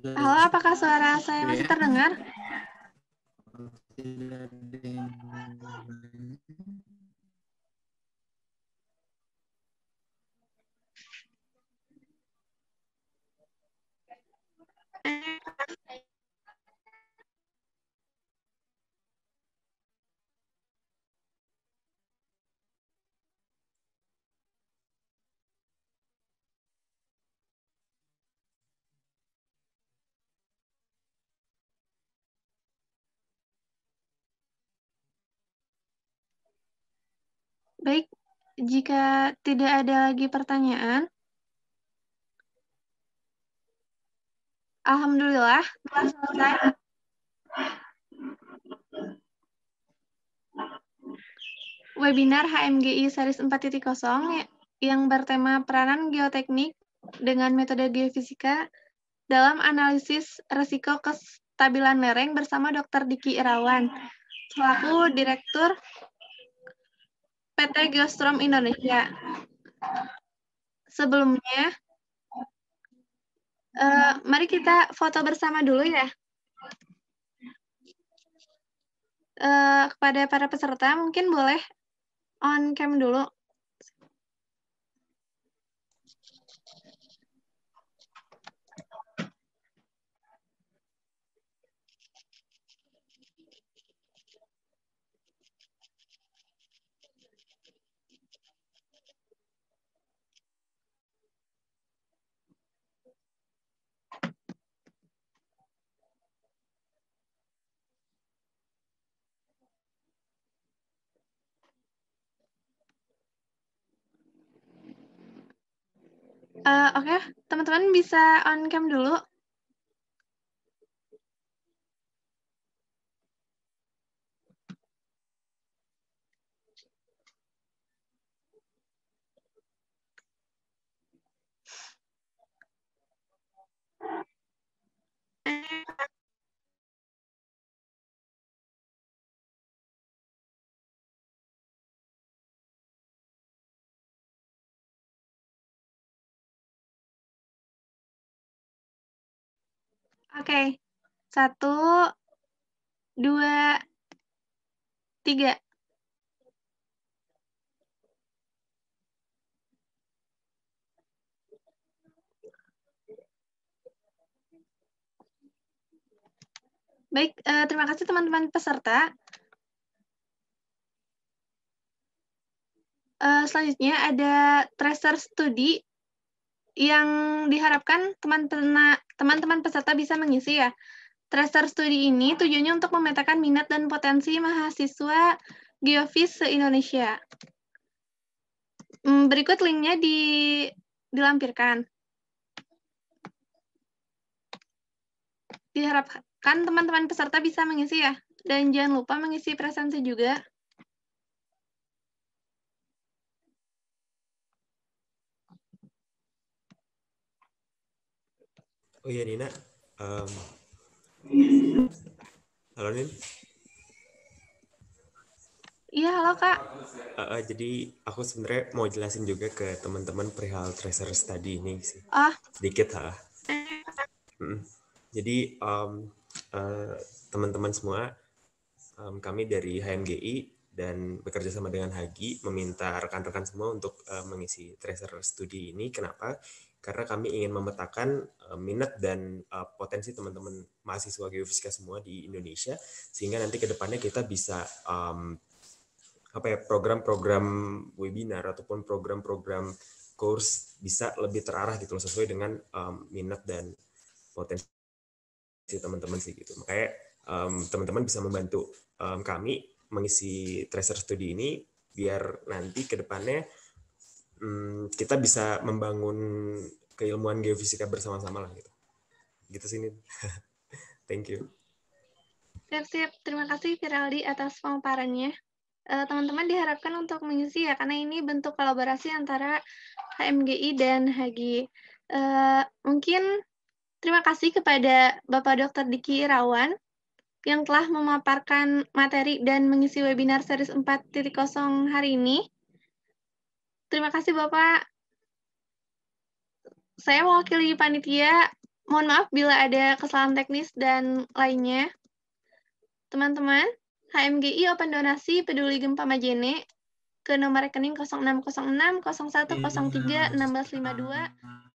halo, apakah suara saya masih terdengar? Tidak ada yang lain. Baik, jika tidak ada lagi pertanyaan, alhamdulillah telah selesai webinar HMGI Series 4.0 yang bertema peranan geoteknik dengan metode geofisika dalam analisis risiko kestabilan lereng bersama Dr. Diki Irawan, selaku Direktur PT Geostrom Indonesia. Sebelumnya, mari kita foto bersama dulu ya. Kepada para peserta, mungkin boleh on cam dulu. Oke, teman-teman bisa on cam dulu. Oke, 1, 2, 3. Baik, terima kasih teman-teman peserta. Selanjutnya ada tracer study yang diharapkan teman-teman peserta bisa mengisi ya. Tracer study ini tujuannya untuk memetakan minat dan potensi mahasiswa geofis se-Indonesia. Berikut linknya dilampirkan. Diharapkan teman-teman peserta bisa mengisi ya. Dan jangan lupa mengisi presensi juga. Oh iya Nina, halo Nin. Iya, halo Kak. Jadi aku sebenarnya mau jelasin juga ke teman-teman perihal tracer study ini sih. Sedikit ha. Jadi teman-teman semua, kami dari HMGI dan bekerja sama dengan Hagi meminta rekan-rekan semua untuk mengisi tracer studi ini. Kenapa? Karena kami ingin memetakan minat dan potensi teman-teman mahasiswa geofisika semua di Indonesia, sehingga nanti ke depannya kita bisa program-program webinar ataupun program-program course bisa lebih terarah gitu loh, sesuai dengan minat dan potensi teman-teman sih gitu. Makanya teman-teman bisa membantu kami mengisi tracer study ini biar nanti ke depannya kita bisa membangun keilmuan geofisika bersama-sama lah gitu. Gitu sih. Thank you. Siap. Terima kasih Firaldi atas pemaparannya. Teman-teman diharapkan untuk mengisi ya, karena ini bentuk kolaborasi antara HMGI dan HGI. Mungkin terima kasih kepada Bapak Dr. Diki Irawan yang telah memaparkan materi dan mengisi webinar series 4.0 hari ini. Terima kasih Bapak. Saya mewakili panitia. Mohon maaf bila ada kesalahan teknis dan lainnya. Teman-teman, HMGI Open Donasi Peduli Gempa Majene ke nomor rekening 0606 0103 1652